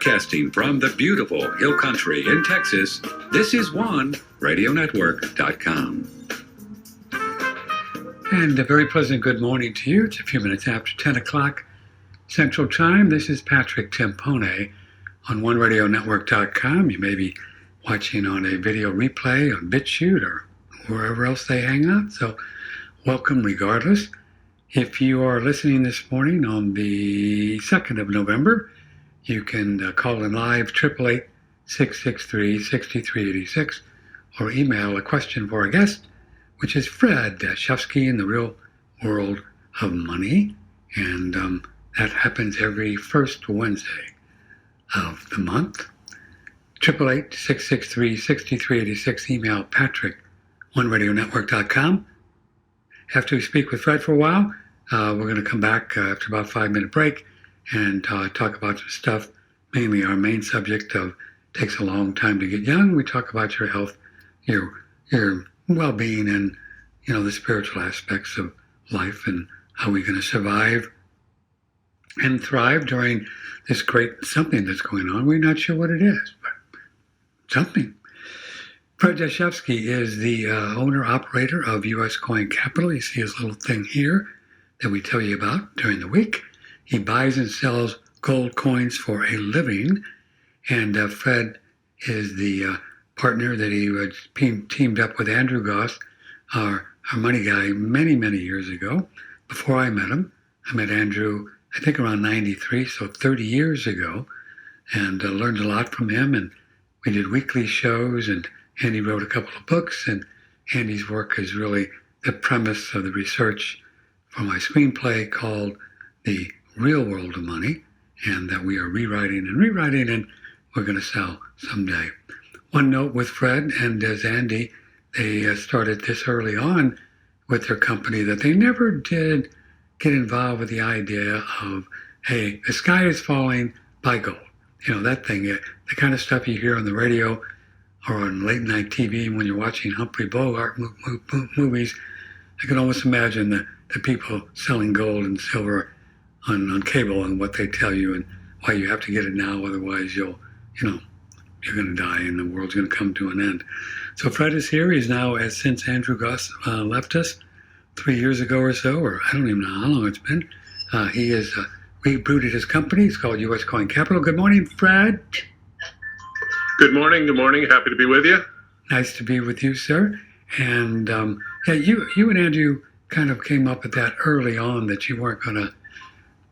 Broadcasting from the beautiful Hill Country in Texas, this is OneRadioNetwork.com. And a very pleasant good morning to you. It's a few minutes after 10 o'clock Central Time. This is Patrick Timpone on OneRadioNetwork.com. You may be watching on a video replay on BitChute or wherever else they hang out. So welcome regardless. If you are listening this morning on the 2nd of November, you can call in live 888-663-6386 or email a question for a guest, which is Fred Dashevsky in the Real World of Money. And that happens every first Wednesday of the month. 888-663-6386. Email Patrick, OneRadioNetwork.com. After we speak with Fred for a while, we're going to come back after about a 5-minute break and talk about some stuff, mainly our main subject of takes a long time to get young. We talk about your health, your well-being, and the spiritual aspects of life and how we're going to survive and thrive during this great something that's going on. We're not sure what it is, but something. Fred Dashevsky is the owner-operator of U.S. Coin Capital. You see his little thing here that we tell you about during the week. He buys and sells gold coins for a living, and Fred is the partner that he teamed up with Andrew Goss, our money guy, many, many years ago. Before I met him, I met Andrew, I think around 93, so 30 years ago, and learned a lot from him. And we did weekly shows, and Andy wrote a couple of books, and Andy's work is really the premise of the research for my screenplay called The Real World of Money, and that we are rewriting, and we're going to sell someday. One note with Fred and as Andy, they started this early on with their company that they never did get involved with the idea of, hey, the sky is falling, buy gold. That thing, the kind of stuff you hear on the radio or on late night TV when you're watching Humphrey Bogart movies. I can almost imagine the people selling gold and silver on cable and what they tell you and why you have to get it now, otherwise you're going to die and the world's going to come to an end. So Fred is here. He's now, since Andrew Goss left us 3 years ago or so, or I don't even know how long it's been, he has rebooted his company. It's called U.S. Coin Capital. Good morning, Fred. Good morning. Happy to be with you. Nice to be with you, sir. And you and Andrew kind of came up with that early on, that you weren't going to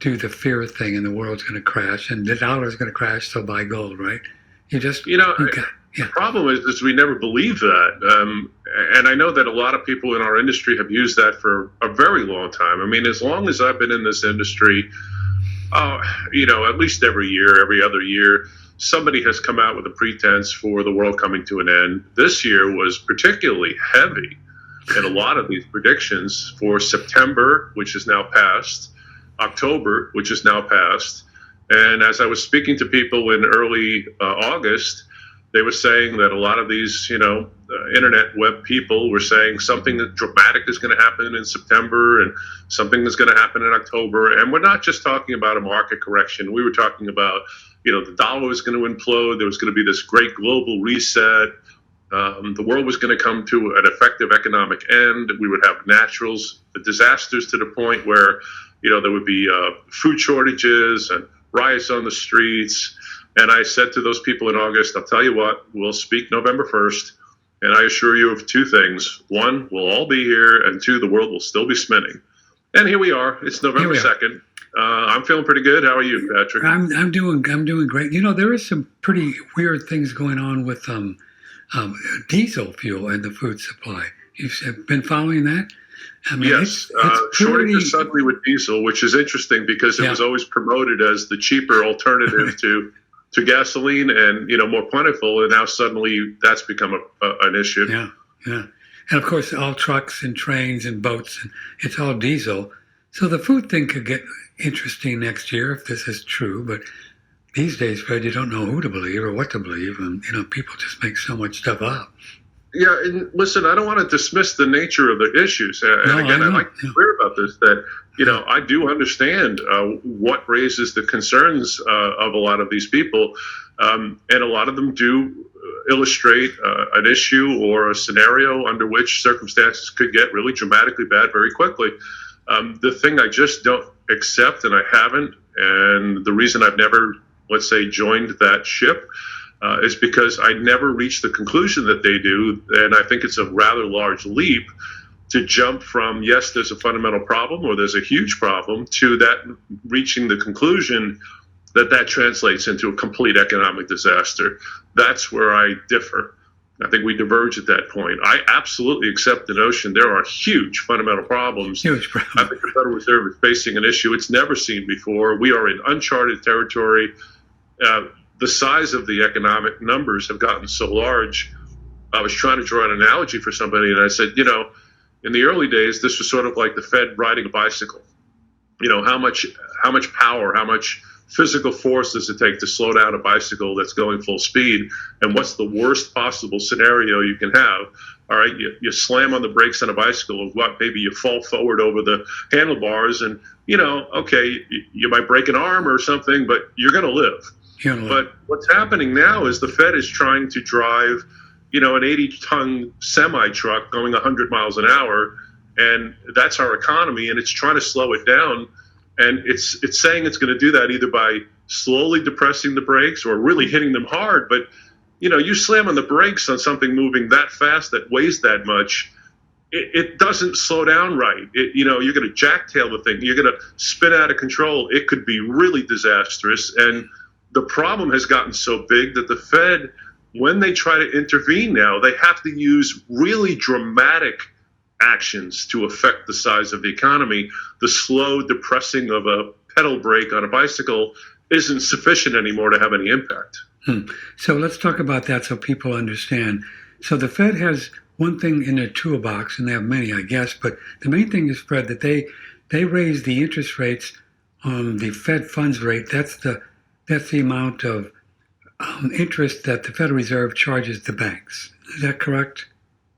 do the fear thing and the world's going to crash and the dollar's going to crash, so buy gold, right? The problem is we never believe that. And I know that a lot of people in our industry have used that for a very long time. I mean, as long as I've been in this industry, at least every other year, somebody has come out with a pretense for the world coming to an end. This year was particularly heavy in a lot of these predictions for September, which is now past, October, which is now past. And as I was speaking to people in early August, they were saying that a lot of these, internet web people were saying something that dramatic is going to happen in September and something that's going to happen in October. And we're not just talking about a market correction. We were talking about, the dollar was going to implode. There was going to be this great global reset. The world was going to come to an effective economic end. We would have natural disasters to the point where, there would be food shortages and riots on the streets. And I said to those people in August, I'll tell you what, we'll speak November 1st. And I assure you of two things. One, we'll all be here. And two, the world will still be spinning. And here we are. It's November 2nd. I'm feeling pretty good. How are you, Patrick? I'm doing great. There is some pretty weird things going on with diesel fuel and the food supply. You've been following that? I mean, yes, shortages suddenly with diesel, which is interesting because it was always promoted as the cheaper alternative to gasoline and more plentiful, and now suddenly that's become an issue. Yeah. And of course, all trucks and trains and boats, and it's all diesel. So the food thing could get interesting next year if this is true. But these days, Fred, you don't know who to believe or what to believe, and people just make so much stuff up. Yeah, and listen, I don't want to dismiss the nature of the issues. And No, again, I I'd know. like to be clear about this, that, I do understand what raises the concerns of a lot of these people. And a lot of them do illustrate an issue or a scenario under which circumstances could get really dramatically bad very quickly. The thing I just don't accept, and I haven't, and the reason I've never, let's say, joined that ship, is because I never reached the conclusion that they do. And I think it's a rather large leap to jump from, yes, there's a fundamental problem or there's a huge problem, to that reaching the conclusion that that translates into a complete economic disaster. That's where I differ. I think we diverge at that point. I absolutely accept the notion there are huge fundamental problems. Huge problem. I think the Federal Reserve is facing an issue it's never seen before. We are in uncharted territory. The size of the economic numbers have gotten so large. I was trying to draw an analogy for somebody, and I said, in the early days, this was sort of like the Fed riding a bicycle. How much power, how much physical force does it take to slow down a bicycle that's going full speed? And what's the worst possible scenario you can have? All right, you slam on the brakes on a bicycle, or what? Maybe you fall forward over the handlebars, and okay, you might break an arm or something, but you're going to live. But what's happening now is the Fed is trying to drive, an 80-ton semi truck going 100 miles an hour, and that's our economy, and it's trying to slow it down. And it's saying it's going to do that either by slowly depressing the brakes or really hitting them hard. But, you slam on the brakes on something moving that fast that weighs that much, it doesn't slow down right. You're going to jacktail the thing. You're going to spin out of control. It could be really disastrous. And the problem has gotten so big that the Fed, when they try to intervene now, they have to use really dramatic actions to affect the size of the economy. The slow depressing of a pedal brake on a bicycle isn't sufficient anymore to have any impact. So let's talk about that so people understand. So the Fed has one thing in their toolbox, and they have many, I guess, but the main thing is, Fred, that they raise the interest rates on the Fed funds rate. That's the amount of interest that the Federal Reserve charges the banks. Is that correct?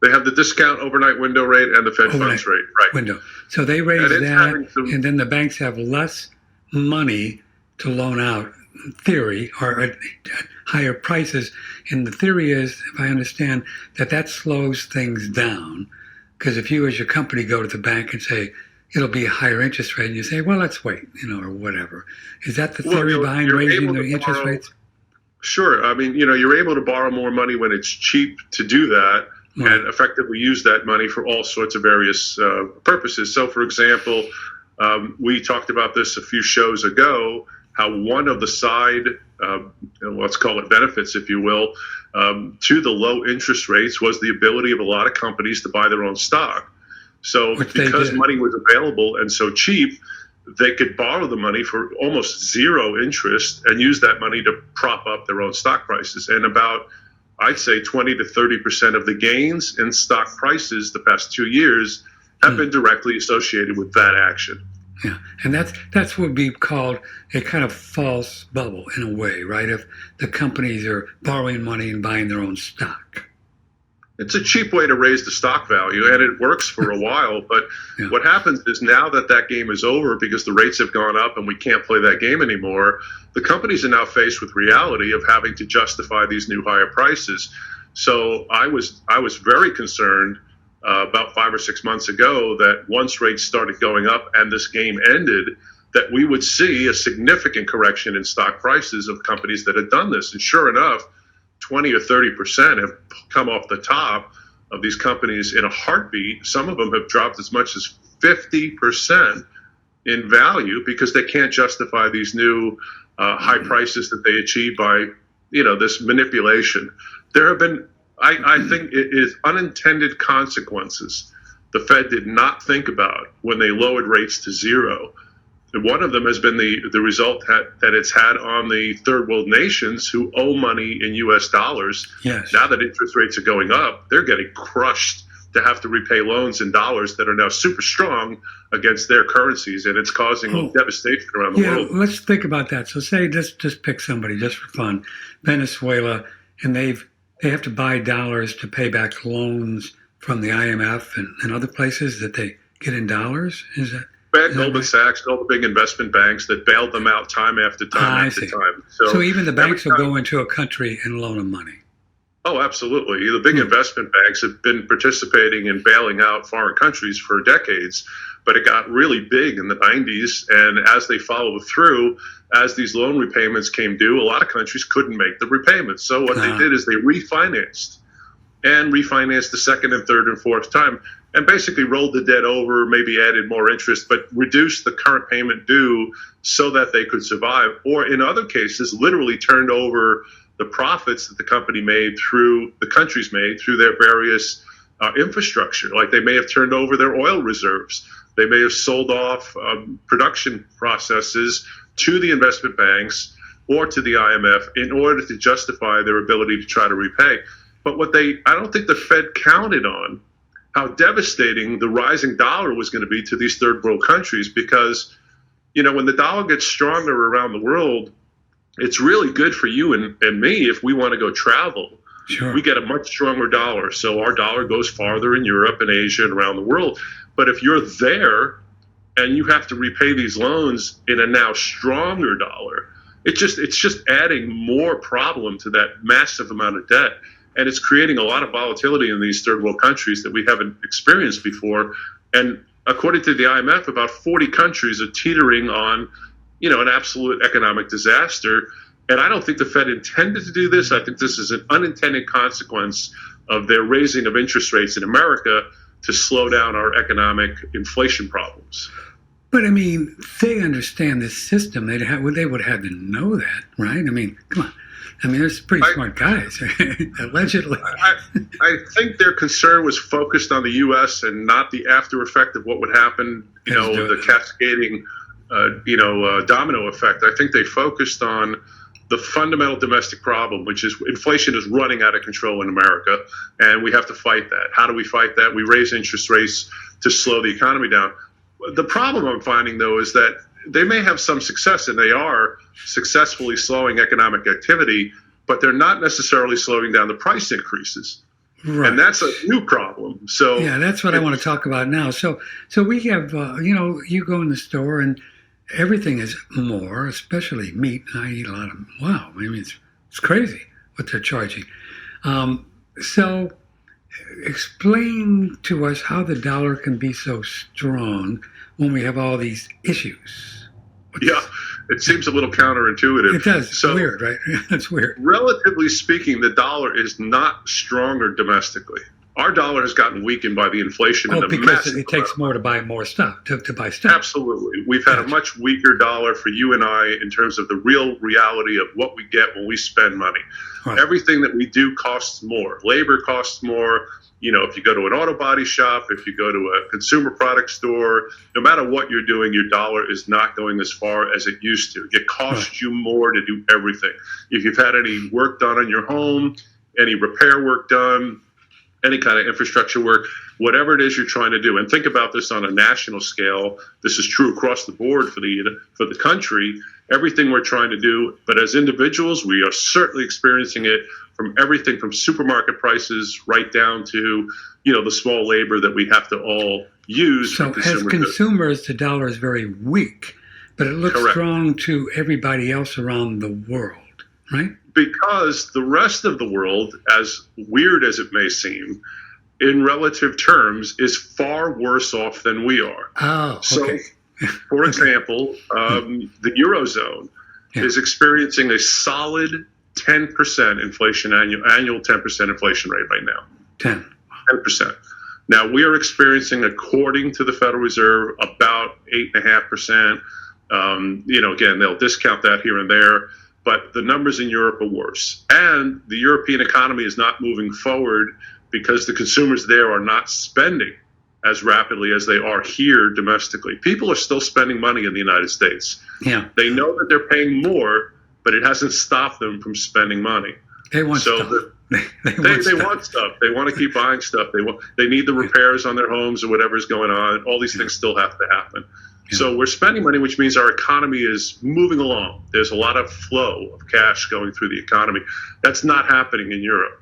They have the discount overnight window rate and the Fed funds rate, right? Window. So they raise that, and then the banks have less money to loan out, in theory, or at higher prices. And the theory is, if I understand, that slows things down. Because if you as your company go to the bank and say, it'll be a higher interest rate, and you say, well, let's wait, or whatever. Is that the theory behind raising the interest rates? Sure. I mean, you're able to borrow more money when it's cheap to do that, and effectively use that money for all sorts of various purposes. So, for example, we talked about this a few shows ago, how one of the side, let's call it benefits, if you will, to the low interest rates was the ability of a lot of companies to buy their own stock. So because money was available and so cheap, they could borrow the money for almost zero interest and use that money to prop up their own stock prices. And about, I'd say, 20 to 30% of the gains in stock prices the past 2 years have been directly associated with that action. Yeah, and that's what would be called a kind of false bubble in a way, right? If the companies are borrowing money and buying their own stock. It's a cheap way to raise the stock value, and it works for a while. But what happens is now that game is over because the rates have gone up and we can't play that game anymore, the companies are now faced with reality of having to justify these new higher prices. So I was very concerned about 5 or 6 months ago that once rates started going up and this game ended, that we would see a significant correction in stock prices of companies that had done this. And sure enough, 20 or 30% have come off the top of these companies in a heartbeat. Some of them have dropped as much as 50% in value because they can't justify these new high prices that they achieve by, this manipulation. There have been, I think it is unintended consequences the Fed did not think about when they lowered rates to zero. And one of them has been the result that it's had on the third world nations who owe money in U.S. dollars. Yes. Now that interest rates are going up, they're getting crushed to have to repay loans in dollars that are now super strong against their currencies, and it's causing devastation around the world. Let's think about that. So say, just pick somebody just for fun, Venezuela, and they've they have to buy dollars to pay back loans from the IMF and other places that they get in dollars? Is that Goldman right? Sachs, all the big investment banks that bailed them out time after time after time. So even the banks will time, go into a country and loan them money. Oh, absolutely. The big investment banks have been participating in bailing out foreign countries for decades, but it got really big in the 90s. And as they followed through, as these loan repayments came due, a lot of countries couldn't make the repayments. So what they did is they refinanced the second and third and fourth time, and basically rolled the debt over, maybe added more interest, but reduced the current payment due so that they could survive. Or in other cases, literally turned over the profits that the countries made through their various infrastructure. Like they may have turned over their oil reserves. They may have sold off production processes to the investment banks or to the IMF in order to justify their ability to try to repay. But I don't think the Fed counted on how devastating the rising dollar was going to be to these third world countries, because, when the dollar gets stronger around the world, it's really good for you and me if we want to go travel. Sure. We get a much stronger dollar. So our dollar goes farther in Europe and Asia and around the world. But if you're there and you have to repay these loans in a now stronger dollar, it's just adding more problem to that massive amount of debt. And it's creating a lot of volatility in these third world countries that we haven't experienced before. And according to the IMF, about 40 countries are teetering on, an absolute economic disaster. And I don't think the Fed intended to do this. I think this is an unintended consequence of their raising of interest rates in America to slow down our economic inflation problems. But I mean, they understand this system. They would have to know that, right? I mean, come on. I mean, there's pretty smart guys, allegedly. I think their concern was focused on the U.S. and not the after effect of what would happen, the cascading, domino effect. I think they focused on the fundamental domestic problem, which is inflation is running out of control in America, and we have to fight that. How do we fight that? We raise interest rates to slow the economy down. The problem I'm finding, though, is that they may have some success, and they are successfully slowing economic activity, but they're not necessarily slowing down the price increases. Right. And that's a new problem. So yeah, that's what I want to talk about now. So we have, you go in the store and everything is more, especially meat. I eat a lot of, wow, I mean, it's crazy what they're charging. So explain to us how the dollar can be so strong when we have all these issues. Yeah, it seems a little counterintuitive. It does. It's weird, right? That's weird. Relatively speaking, the dollar is not stronger domestically. Our dollar has gotten weakened by the inflation and the because it takes more to buy more stuff, to buy stuff. Absolutely. We've had a much weaker dollar for you and I in terms of the real reality of what we get when we spend money. Right. Everything that we do costs more. Labor costs more. If you go to an auto body shop, if you go to a consumer product store, no matter what you're doing, your dollar is not going as far as it used to. It costs you more to do everything. If you've had any work done on your home, any repair work done, any kind of infrastructure work, whatever it is you're trying to do. And think about this on a national scale. This is true across the board for the country, everything we're trying to do. But as individuals, we are certainly experiencing it from everything from supermarket prices right down to, the small labor that we have to all use. So as consumers, the dollar is very weak, but it looks strong to everybody else around the world, right? Because the rest of the world, as weird as it may seem, in relative terms, is far worse off than we are. Oh, okay. So, for example, the Eurozone is experiencing a solid 10% inflation, annual 10% inflation rate right now. 10%. Now, we are experiencing, according to the Federal Reserve, about 8.5%. Again, they'll discount that here and there, but the numbers in Europe are worse. And the European economy is not moving forward because the consumers there are not spending as rapidly as they are here domestically. People are still spending money in the United States. Yeah. They know that they're paying more, but it hasn't stopped them from spending money. They want stuff. They want stuff. They want to keep buying stuff. They need the repairs on their homes or whatever's going on. All these things still have to happen. Yeah. So we're spending money, which means our economy is moving along. There's a lot of flow of cash going through the economy. That's not happening in Europe.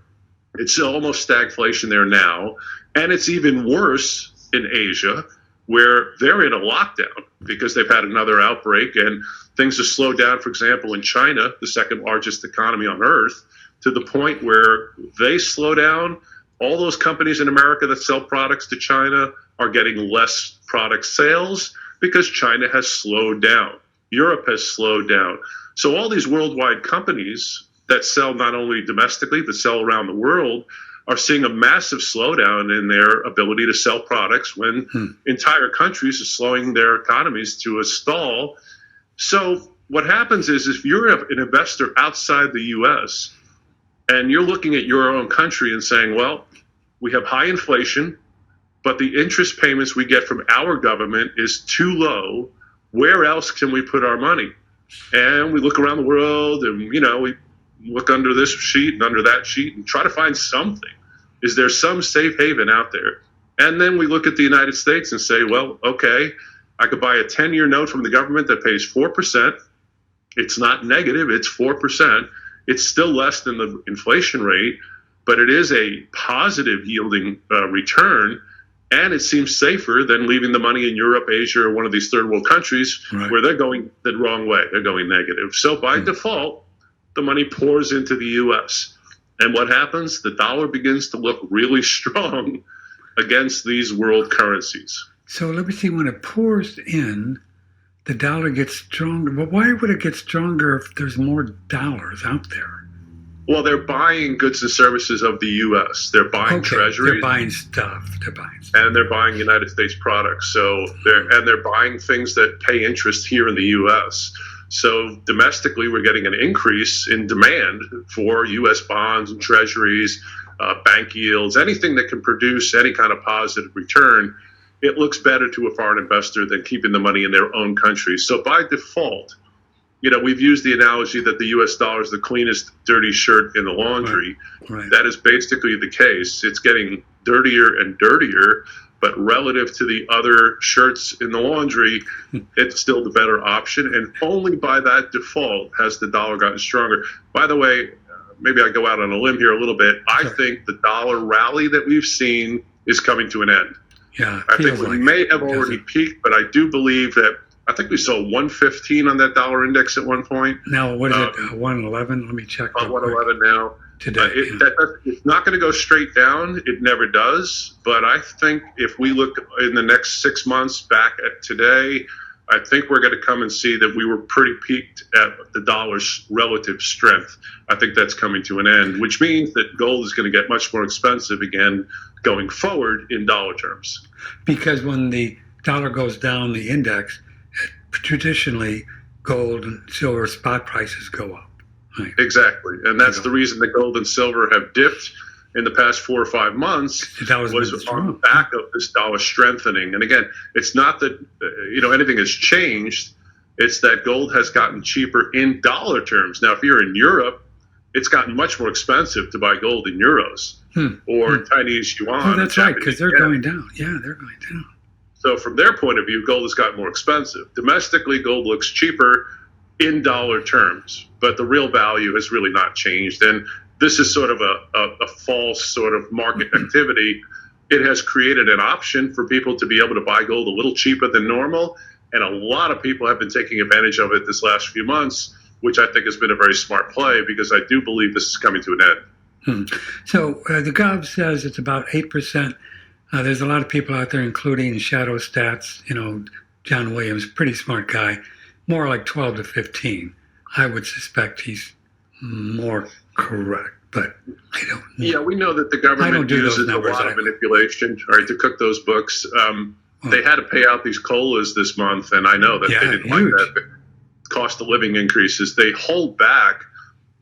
It's almost stagflation there now. And it's even worse in Asia, where they're in a lockdown because they've had another outbreak and things have slowed down, for example, in China, the second largest economy on earth, to the point where they slow down. All those companies in America that sell products to China are getting less product sales because China has slowed down. Europe has slowed down. So all these worldwide companies that sell not only domestically but sell around the world are seeing a massive slowdown in their ability to sell products when entire countries are slowing their economies to a stall. So what happens is if you're an investor outside the U.S. and you're looking at your own country and saying, well, we have high inflation, but the interest payments we get from our government is too low, where else can we put our money? And we look around the world and, we look under this sheet and under that sheet and try to find something. Is there some safe haven out there? And then we look at the United States and say, well, okay, I could buy a 10-year note from the government that pays 4%. It's not negative, it's 4%. It's still less than the inflation rate, but it is a positive yielding return. And it seems safer than leaving the money in Europe, Asia, or one of these third world countries where they're going the wrong way. They're going negative. So by default, the money pours into the U.S. And what happens? The dollar begins to look really strong against these world currencies. So let me see, when it pours in, the dollar gets stronger. Well, why would it get stronger if there's more dollars out there? Well, they're buying goods and services of the U.S. They're buying treasuries. They're buying stuff. And they're buying United States products. So they're buying things that pay interest here in the U.S. So domestically, we're getting an increase in demand for U.S. bonds and treasuries, bank yields, anything that can produce any kind of positive return. It looks better to a foreign investor than keeping the money in their own country. So by default, we've used the analogy that the U.S. dollar is the cleanest dirty shirt in the laundry. Right. That is basically the case. It's getting dirtier and dirtier, but relative to the other shirts in the laundry, it's still the better option. And only by that default has the dollar gotten stronger. By the way, maybe I go out on a limb here a little bit. I think the dollar rally that we've seen is coming to an end. Yeah, I think we may have already peaked, but I do believe that I think we saw 115 on that dollar index at one point. Now, what is it, 111? Let me check. 111 now. Today. It's not going to go straight down. It never does. But I think if we look in the next 6 months back at today, I think we're going to come and see that we were pretty peaked at the dollar's relative strength. I think that's coming to an end, which means that gold is going to get much more expensive again going forward in dollar terms. Because when the dollar goes down, the index, traditionally gold and silver spot prices go up. Right. Exactly. And that's the reason that gold and silver have dipped in the past 4 or 5 months was on the back of this dollar strengthening. And again, it's not that anything has changed. It's that gold has gotten cheaper in dollar terms. Now, if you're in Europe, it's gotten much more expensive to buy gold in euros or Chinese yuan. Oh, that's right, because they're going down. Yeah, they're going down. So from their point of view, gold has gotten more expensive. Domestically, gold looks cheaper in dollar terms, but the real value has really not changed. And this is sort of a false sort of market activity. It has created an option for people to be able to buy gold a little cheaper than normal. And a lot of people have been taking advantage of it this last few months, which I think has been a very smart play because I do believe this is coming to an end. So the Gov says it's about 8%. There's a lot of people out there, including Shadow Stats, John Williams, pretty smart guy, more like 12 to 15. I would suspect he's more correct, but I don't know. Yeah, we know that the government uses a lot of manipulation, to cook those books. They had to pay out these COLAs this month, and I know that they didn't like that. Cost of living increases. They hold back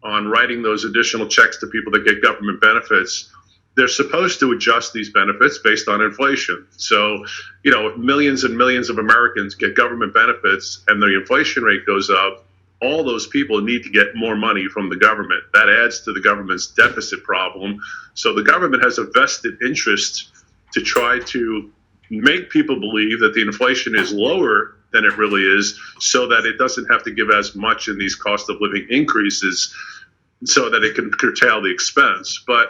on writing those additional checks to people that get government benefits. They're supposed to adjust these benefits based on inflation. So, if millions and millions of Americans get government benefits and the inflation rate goes up, all those people need to get more money from the government. That adds to the government's deficit problem. So the government has a vested interest to try to make people believe that the inflation is lower than it really is so that it doesn't have to give as much in these cost of living increases so that it can curtail the expense. But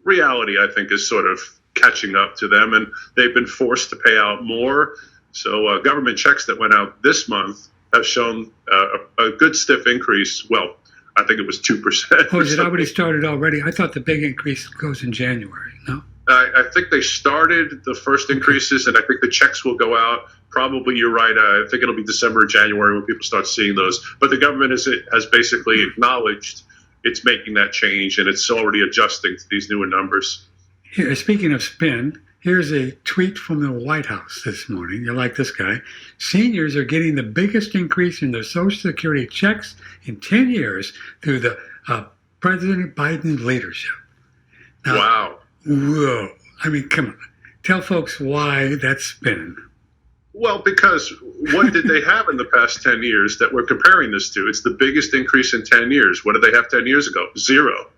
reality, I think, is sort of catching up to them, and they've been forced to pay out more. So government checks that went out this month have shown a good stiff increase. Well, I think it was 2%. Oh, is it already started already? I thought the big increase goes in January, no? I think they started the first increases, and I think the checks will go out. Probably, you're right. I think it'll be December or January when people start seeing those. But the government has basically acknowledged it's making that change, and it's already adjusting to these newer numbers. Here, speaking of spin, here's a tweet from the White House this morning. You like this guy. Seniors are getting the biggest increase in their Social Security checks in 10 years through the President Biden leadership. Now, Wow. Whoa. I mean, come on. Tell folks why that's spin. Well, because what did they have in the past 10 years that we're comparing this to? It's the biggest increase in 10 years. What did they have 10 years ago? Zero.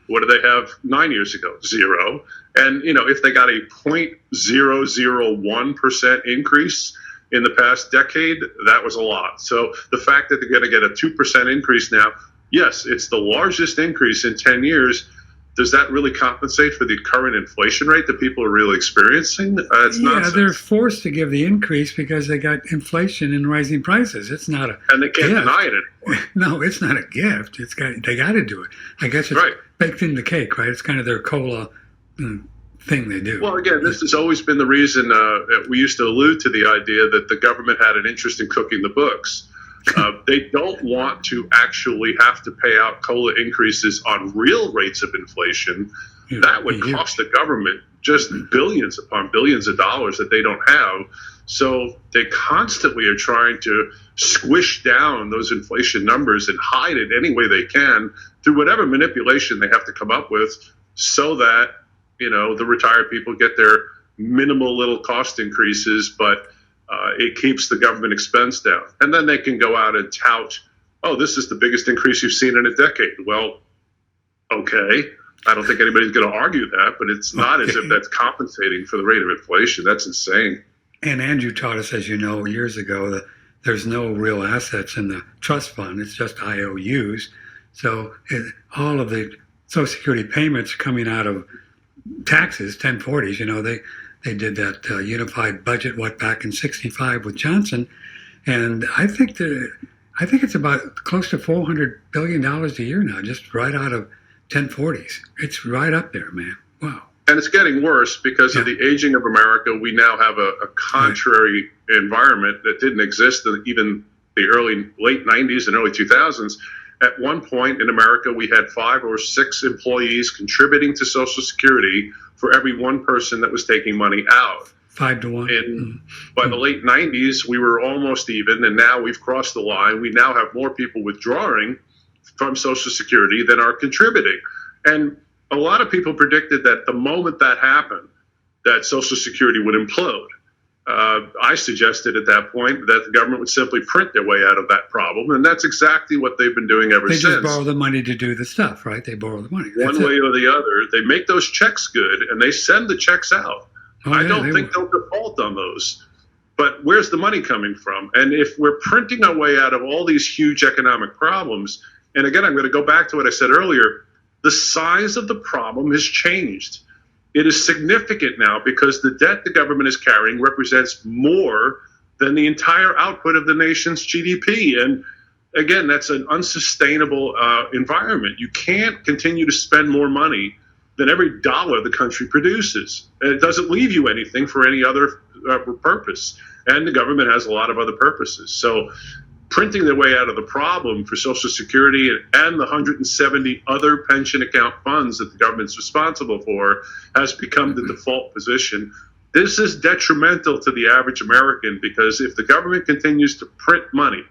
What did they have 9 years ago? Zero. And, if they got a 0.001% increase in the past decade, that was a lot. So the fact that they're going to get a 2% increase now, yes, it's the largest increase in 10 years. Does that really compensate for the current inflation rate that people are really experiencing? It's nonsense. They're forced to give the increase because they got inflation and rising prices. It's not a and they can't gift. deny it anymore. No, it's not a gift. They got to do it. I guess it's Right. baked in the cake, right? It's kind of their COLA thing they do. Well, again, this has always been the reason we used to allude to the idea that the government had an interest in cooking the books. They don't want to actually have to pay out COLA increases on real rates of inflation. That would cost the government just billions upon billions of dollars that they don't have. So they constantly are trying to squish down those inflation numbers and hide it any way they can through whatever manipulation they have to come up with so that, the retired people get their minimal little cost increases, but it keeps the government expense down. And then they can go out and tout, oh, this is the biggest increase you've seen in a decade. Well, okay. I don't think anybody's going to argue that, but it's not as if that's compensating for the rate of inflation. That's insane. And Andrew taught us, as you know, years ago, that there's no real assets in the trust fund. It's just IOUs. So all of the Social Security payments coming out of taxes, 1040s, they did that unified budget, back in '65 with Johnson. And I think it's about close to $400 billion a year now, just right out of 1040s. It's right up there, man. Wow. And it's getting worse because of the aging of America. We now have a contrary environment that didn't exist in even the late 90s and early 2000s. At one point in America, we had 5 or 6 employees contributing to Social Security for every one person that was taking money out. 5 to 1. And by the late 90s, we were almost even, and now we've crossed the line. We now have more people withdrawing from Social Security than are contributing. And a lot of people predicted that the moment that happened, that Social Security would implode. I suggested at that point that the government would simply print their way out of that problem, and that's exactly what they've been doing ever since. They just borrow the money to do the stuff, right? They borrow the money. One way or the other. They make those checks good, and they send the checks out. I don't think they'll default on those. But where's the money coming from? And if we're printing our way out of all these huge economic problems, and again, I'm going to go back to what I said earlier, the size of the problem has changed. It is significant now because the debt the government is carrying represents more than the entire output of the nation's GDP. And again, that's an unsustainable environment. You can't continue to spend more money than every dollar the country produces. And it doesn't leave you anything for any other purpose. And the government has a lot of other purposes. So printing their way out of the problem for Social Security and the 170 other pension account funds that the government's responsible for has become the default position. This is detrimental to the average American because if the government continues to print money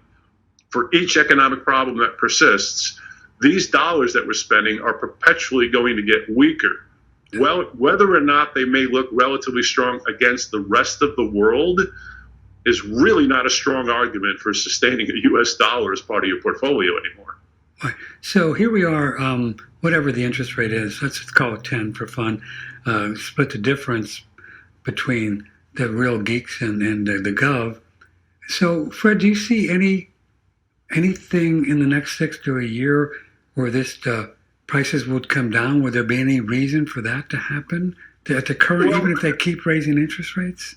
for each economic problem that persists, these dollars that we're spending are perpetually going to get weaker. Well, whether or not they may look relatively strong against the rest of the world is really not a strong argument for sustaining a U.S. dollar as part of your portfolio anymore. Right. So here we are, whatever the interest rate is, let's call it 10 for fun, split the difference between the real geeks and the gov. So, Fred, do you see anything in the next 6 to a year where this prices would come down? Would there be any reason for that to happen? At the current, even if they keep raising interest rates,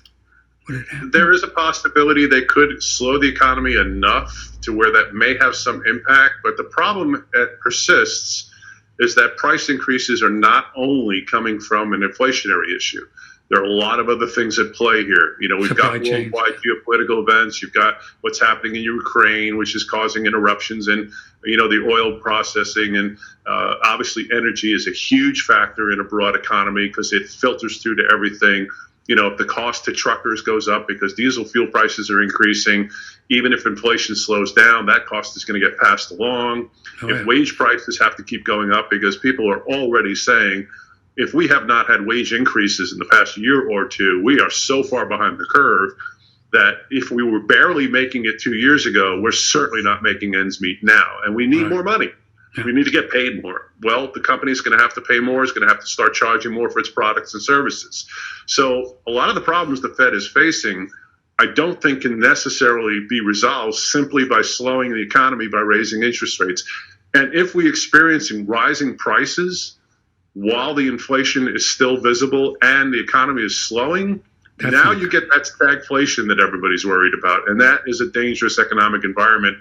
would it happen? There is a possibility they could slow the economy enough to where that may have some impact, but the problem that persists is that price increases are not only coming from an inflationary issue. There are a lot of other things at play here. We've got worldwide geopolitical events. You've got what's happening in Ukraine, which is causing interruptions in, the oil processing. And obviously energy is a huge factor in a broad economy because it filters through to everything. If the cost to truckers goes up because diesel fuel prices are increasing, even if inflation slows down, that cost is going to get passed along. If wage prices have to keep going up because people are already saying, if we have not had wage increases in the past year or two, we are so far behind the curve that if we were barely making it 2 years ago, we're certainly not making ends meet now. And we need more money. We need to get paid more. Well, the company's going to have to pay more. It's going to have to start charging more for its products and services. So a lot of the problems the Fed is facing, I don't think can necessarily be resolved simply by slowing the economy by raising interest rates. And if we experiencing rising prices while the inflation is still visible and the economy is slowing, now you get that stagflation that everybody's worried about. And that is a dangerous economic environment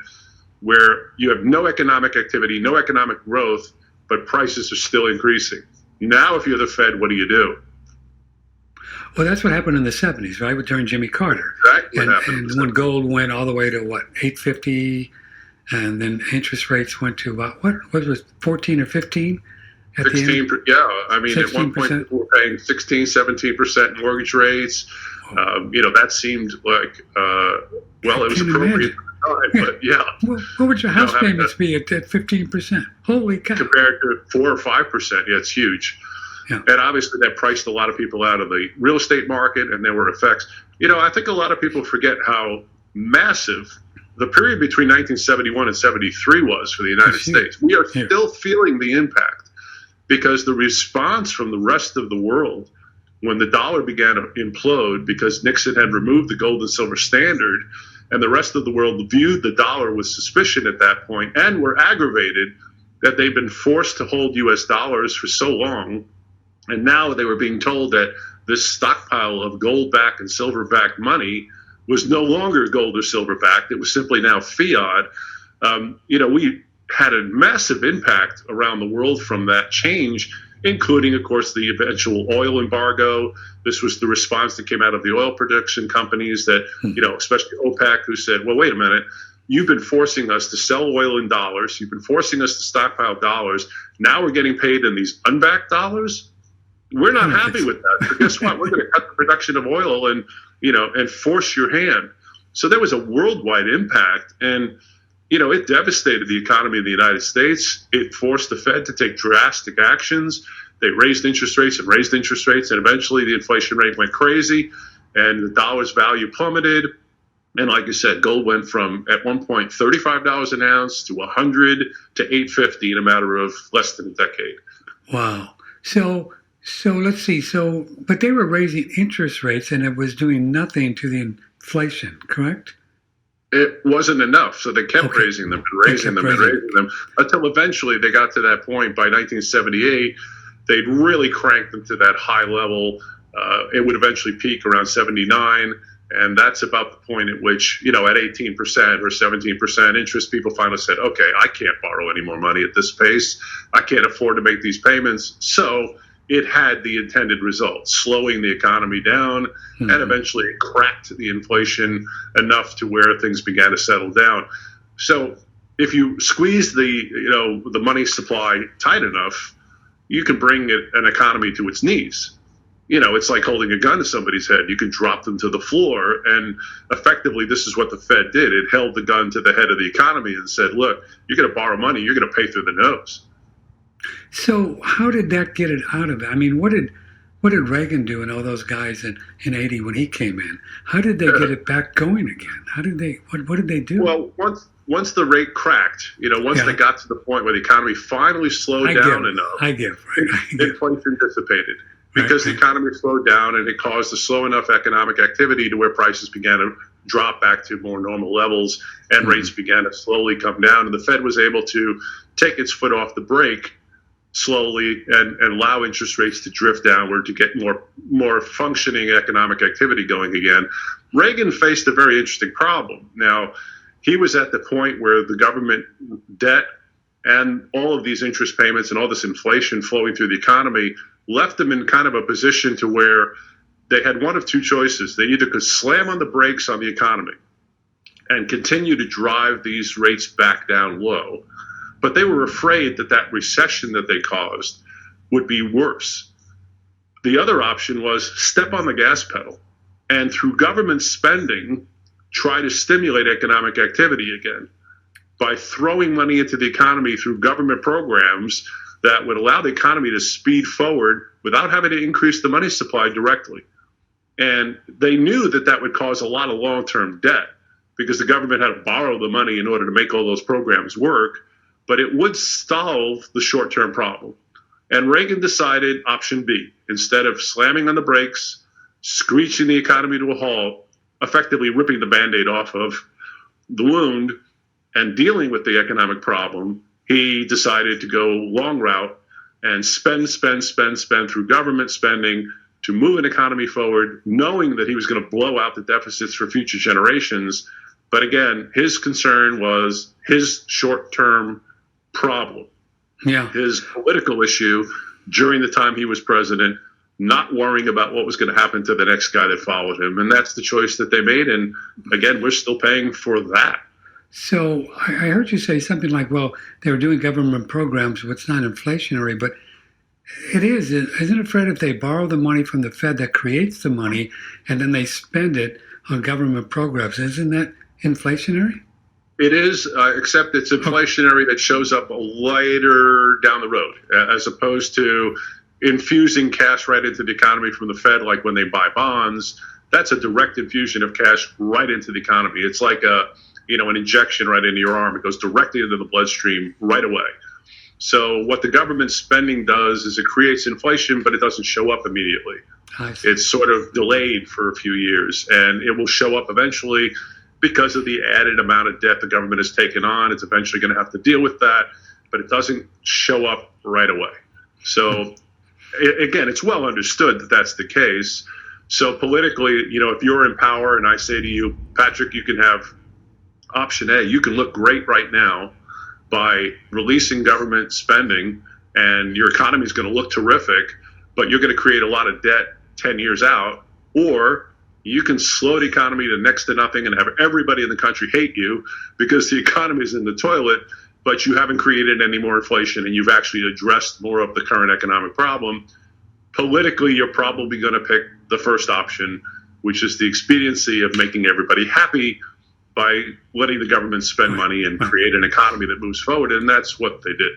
where you have no economic activity, no economic growth, but prices are still increasing. Now, if you're the Fed, what do you do? Well, that's what happened in the 70s, right, during Jimmy Carter. Exactly. And when gold went all the way to, $850, and then interest rates went to about, what was 14 or 15? 16, yeah. I mean, 16%. At one point, people were paying 16, 17% mortgage rates. That seemed like, it was appropriate at the time, but yeah. Well, what would your house payments be at 15%? Holy cow. Compared to 4 or 5%, yeah, it's huge. Yeah. And obviously that priced a lot of people out of the real estate market, and there were effects. I think a lot of people forget how massive the period between 1971 and 73 was for the United States. We are still feeling the impact because the response from the rest of the world when the dollar began to implode because Nixon had removed the gold and silver standard, and the rest of the world viewed the dollar with suspicion at that point and were aggravated that they'd been forced to hold U.S. dollars for so long. And now they were being told that this stockpile of gold-backed and silver-backed money was no longer gold or silver-backed. It was simply now fiat. We had a massive impact around the world from that change, including, of course, the eventual oil embargo. This was the response that came out of the oil production companies that, especially OPEC, who said, well, wait a minute. You've been forcing us to sell oil in dollars. You've been forcing us to stockpile dollars. Now we're getting paid in these unbacked dollars. We're not happy with that. So guess what? We're going to cut the production of oil and force your hand. So there was a worldwide impact, and it devastated the economy of the United States. It forced the Fed to take drastic actions. They raised interest rates, and eventually the inflation rate went crazy, and the dollar's value plummeted. And like I said, gold went from at one point $35 an ounce to $100 to $850 in a matter of less than a decade. Wow. So let's see. But they were raising interest rates, and it was doing nothing to the inflation, correct? It wasn't enough, so they kept raising them and raising them until eventually they got to that point. By 1978, they'd really cranked them to that high level. It would eventually peak around 79, and that's about the point at which, at 18% or 17% interest, people finally said, okay, I can't borrow any more money at this pace. I can't afford to make these payments. So it had the intended result, slowing the economy down, and eventually it cracked the inflation enough to where things began to settle down. So if you squeeze the money supply tight enough, you can bring an economy to its knees. It's like holding a gun to somebody's head. You can drop them to the floor, and effectively this is what the Fed did. It held the gun to the head of the economy and said, look, you're going to borrow money, you're going to pay through the nose. So how did that get it out of it? I mean, what did Reagan do and all those guys in 80 when he came in? How did they get it back going again? What did they do? Well, once the rate cracked, once they got to the point where the economy finally slowed down enough, inflation dissipated. Because the economy slowed down, and it caused a slow enough economic activity to where prices began to drop back to more normal levels, and rates began to slowly come down. And the Fed was able to take its foot off the brake slowly and allow interest rates to drift downward to get more functioning economic activity going again. Reagan faced a very interesting problem. Now, he was at the point where the government debt and all of these interest payments and all this inflation flowing through the economy left them in kind of a position to where they had one of two choices. They either could slam on the brakes on the economy and continue to drive these rates back down low, but they were afraid that that recession that they caused would be worse. The other option was step on the gas pedal and through government spending, try to stimulate economic activity again by throwing money into the economy through government programs that would allow the economy to speed forward without having to increase the money supply directly. And they knew that that would cause a lot of long-term debt because the government had to borrow the money in order to make all those programs work, but it would solve the short-term problem. And Reagan decided option B. Instead of slamming on the brakes, screeching the economy to a halt, effectively ripping the Band-Aid off of the wound and dealing with the economic problem, he decided to go long route and spend through government spending to move an economy forward, knowing that he was going to blow out the deficits for future generations. But again, his concern was his short-term problem, his political issue during the time he was president, not worrying about what was going to happen to the next guy that followed him. And that's the choice that they made. And again, we're still paying for that. So I heard you say something like, well, they were doing government programs, so it's not inflationary, but it is. Isn't it, Fred, if they borrow the money from the Fed that creates the money and then they spend it on government programs, isn't that inflationary? It is, except it's inflationary that shows up later down the road, as opposed to infusing cash right into the economy from the Fed, like when they buy bonds. That's a direct infusion of cash right into the economy. It's like an injection right into your arm. It goes directly into the bloodstream right away. So what the government spending does is it creates inflation, but it doesn't show up immediately. It's sort of delayed for a few years, and it will show up eventually because of the added amount of debt the government has taken on. It's eventually going to have to deal with that, but it doesn't show up right away. So again, it's well understood that that's the case. So politically, if you're in power and I say to you, Patrick, you can have option A, you can look great right now by releasing government spending and your economy is going to look terrific, but you're going to create a lot of debt 10 years out, or you can slow the economy to next to nothing and have everybody in the country hate you because the economy is in the toilet, but you haven't created any more inflation and you've actually addressed more of the current economic problem. Politically, you're probably going to pick the first option, which is the expediency of making everybody happy by letting the government spend money and create an economy that moves forward, and that's what they did.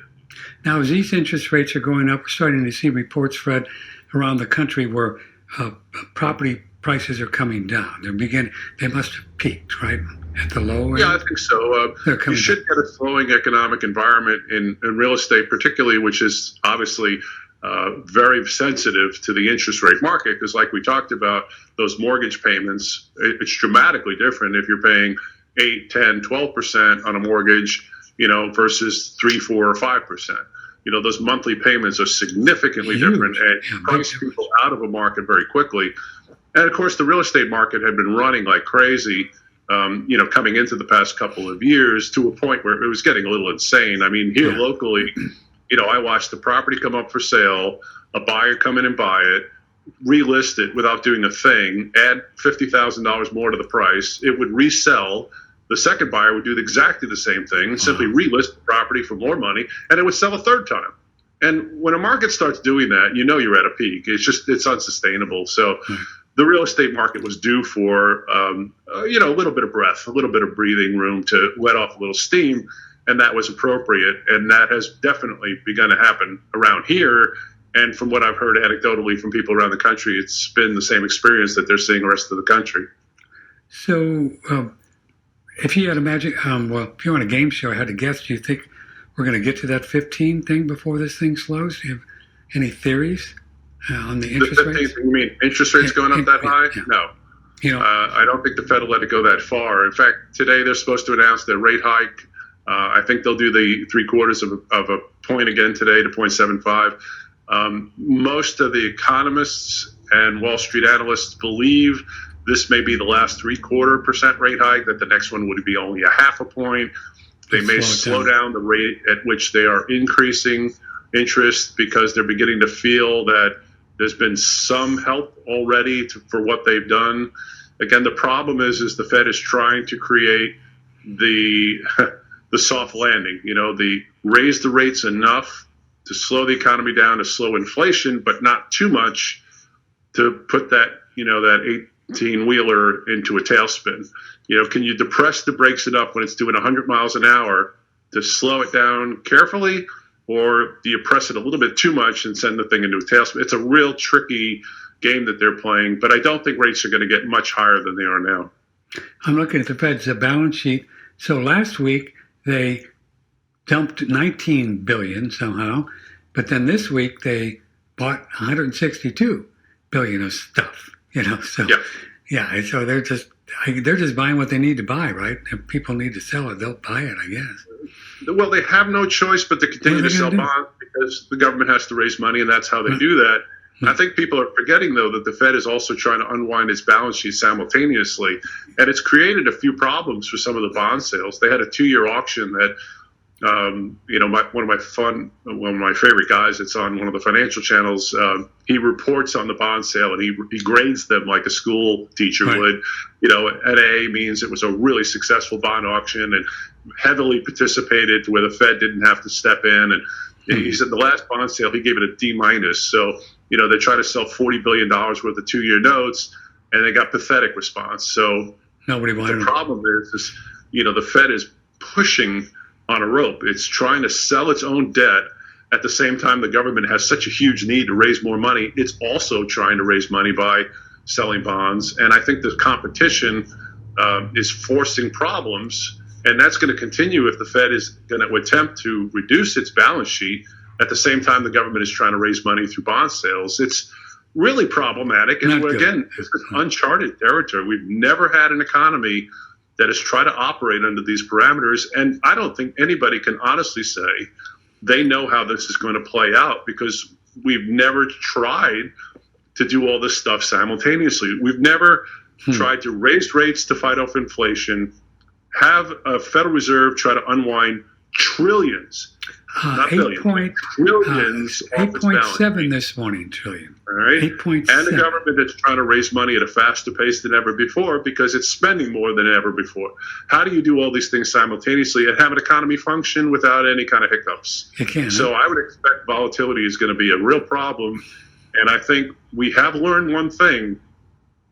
Now, as these interest rates are going up, we're starting to see reports, Fred, around the country where property prices are coming down. They must have peaked, right, at the low end? Yeah, I think so. You should get a slowing economic environment in real estate, particularly, which is obviously very sensitive to the interest rate market, because like we talked about, those mortgage payments, it's dramatically different if you're paying 8, 10, 12% on a mortgage, versus 3, 4, or 5%. Those monthly payments are significantly different and price people out of a market very quickly. And of course, the real estate market had been running like crazy, coming into the past couple of years to a point where it was getting a little insane. I mean, here locally, I watched the property come up for sale, a buyer come in and buy it, relist it without doing a thing, add $50,000 more to the price. It would resell. The second buyer would do exactly the same thing, simply relist the property for more money, and it would sell a third time. And when a market starts doing that, you're at a peak. It's unsustainable. So the real estate market was due for, a little bit of breath, a little bit of breathing room to let off a little steam. And that was appropriate. And that has definitely begun to happen around here. And from what I've heard anecdotally from people around the country, it's been the same experience that they're seeing the rest of the country. So if you had a if you're on a game show, I had to guess, do you think we're going to get to that 15 thing before this thing slows? Do you have any theories on the interest rates? You mean interest rates going up that high? Yeah. No. I don't think the Fed will let it go that far. In fact, today they're supposed to announce their rate hike. I think they'll do the 0.75 point again today to 0.75. Most of the economists and Wall Street analysts believe this may be the last 0.75% rate hike, that the next one would be only a half a point. They may slow down the rate at which they are increasing interest because they're beginning to feel that there's been some help already for what they've done. Again, the problem is the Fed is trying to create the soft landing, the raise the rates enough to slow the economy down, to slow inflation, but not too much to put that, that 18-wheeler into a tailspin. Can you depress the brakes enough when it's doing 100 miles an hour to slow it down carefully, or do you press it a little bit too much and send the thing into a tailspin? It's a real tricky game that they're playing, but I don't think rates are going to get much higher than they are now. I'm looking at the Fed's balance sheet. So last week they dumped 19 billion somehow, but then this week they bought 162 billion of stuff. So so they're just buying what they need to buy, right? If people need to sell it, they'll buy it, I guess. Well, they have no choice but to continue to sell bonds because the government has to raise money, and that's how they do that. I think people are forgetting, though, that the Fed is also trying to unwind its balance sheet simultaneously, and it's created a few problems for some of the bond sales. They had a 2-year auction that, one of my favorite guys, it's on one of the financial channels. He reports on the bond sale, and he grades them like a school teacher would. An A means it was a really successful bond auction and heavily participated, where the Fed didn't have to step in. And he said the last bond sale, he gave it a D minus. So, they try to sell $40 billion worth of 2-year notes, and they got pathetic response. So nobody wanted the problem is, the Fed is pushing on a rope. It's trying to sell its own debt at the same time the government has such a huge need to raise more money. It's also trying to raise money by selling bonds. And I think the competition is forcing problems, and that's going to continue if the Fed is going to attempt to reduce its balance sheet at the same time the government is trying to raise money through bond sales. It's really problematic. And again, this is uncharted territory. We've never had an economy that has tried to operate under these parameters. And I don't think anybody can honestly say they know how this is going to play out, because we've never tried to do all this stuff simultaneously. We've never tried to raise rates to fight off inflation, have a Federal Reserve try to unwind trillions, not billions, trillions off its balance sheet. 8.7 this morning, trillion. All right. 8.7. And the government that's trying to raise money at a faster pace than ever before because it's spending more than ever before. How do you do all these things simultaneously and have an economy function without any kind of hiccups? You can. So I would expect volatility is going to be a real problem. And I think we have learned one thing,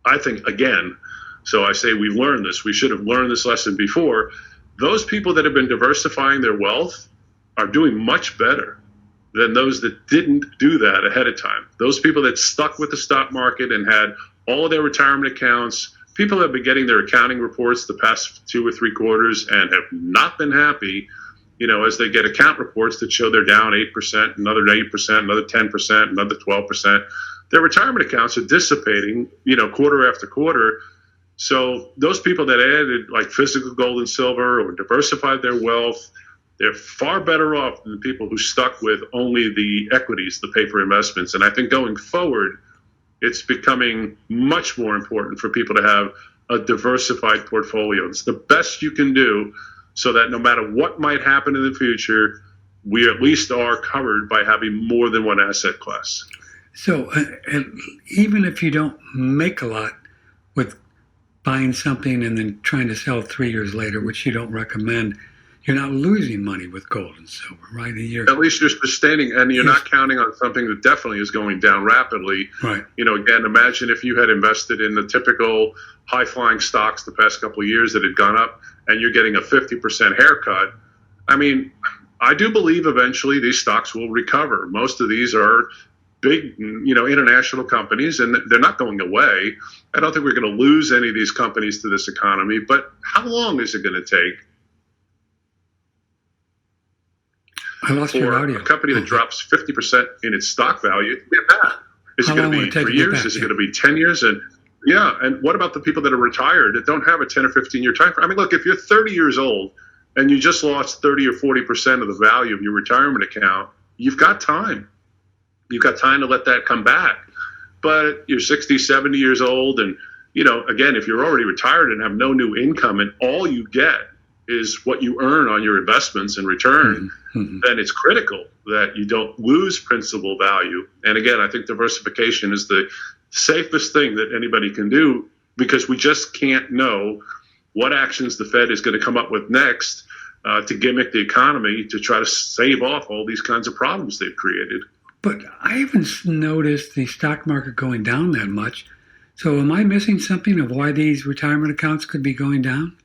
I think, again. So I say we've learned this. We should have learned this lesson before. Those people that have been diversifying their wealth are doing much better than those that didn't do that ahead of time. Those people that stuck with the stock market and had all of their retirement accounts, people have been getting their accounting reports the past 2 or 3 quarters and have not been happy, as they get account reports that show they're down 8%, another 8%, another 10%, another 12%. Their retirement accounts are dissipating, quarter after quarter. So those people that added like physical gold and silver or diversified their wealth, they're far better off than the people who stuck with only the equities, the paper investments. And I think going forward, it's becoming much more important for people to have a diversified portfolio. It's the best you can do so that no matter what might happen in the future, we at least are covered by having more than one asset class. So even if you don't make a lot with buying something and then trying to sell 3 years later, which you don't recommend, you're not losing money with gold and silver, right? At least you're sustaining, and you're not counting on something that definitely is going down rapidly. Right. Again, imagine if you had invested in the typical high-flying stocks the past couple of years that had gone up, and you're getting a 50% haircut. I mean, I do believe eventually these stocks will recover. Most of these are big, international companies, and they're not going away. I don't think we're going to lose any of these companies to this economy, but how long is it going to take? I lost your audio. A company that drops 50% in its stock value, is it going to be 3 years? Is it going to be 10 years? And what about the people that are retired that don't have a 10 or 15 year time frame? I mean, look, if you're 30 years old and you just lost 30 or 40% of the value of your retirement account, you've got time. You've got time to let that come back. But you're 60, 70 years old, and again, if you're already retired and have no new income and all you get is what you earn on your investments in return, then it's critical that you don't lose principal value. And again, I think diversification is the safest thing that anybody can do, because we just can't know what actions the Fed is going to come up with next to gimmick the economy to try to save off all these kinds of problems they've created. But I haven't noticed the stock market going down that much. So am I missing something of why these retirement accounts could be going down?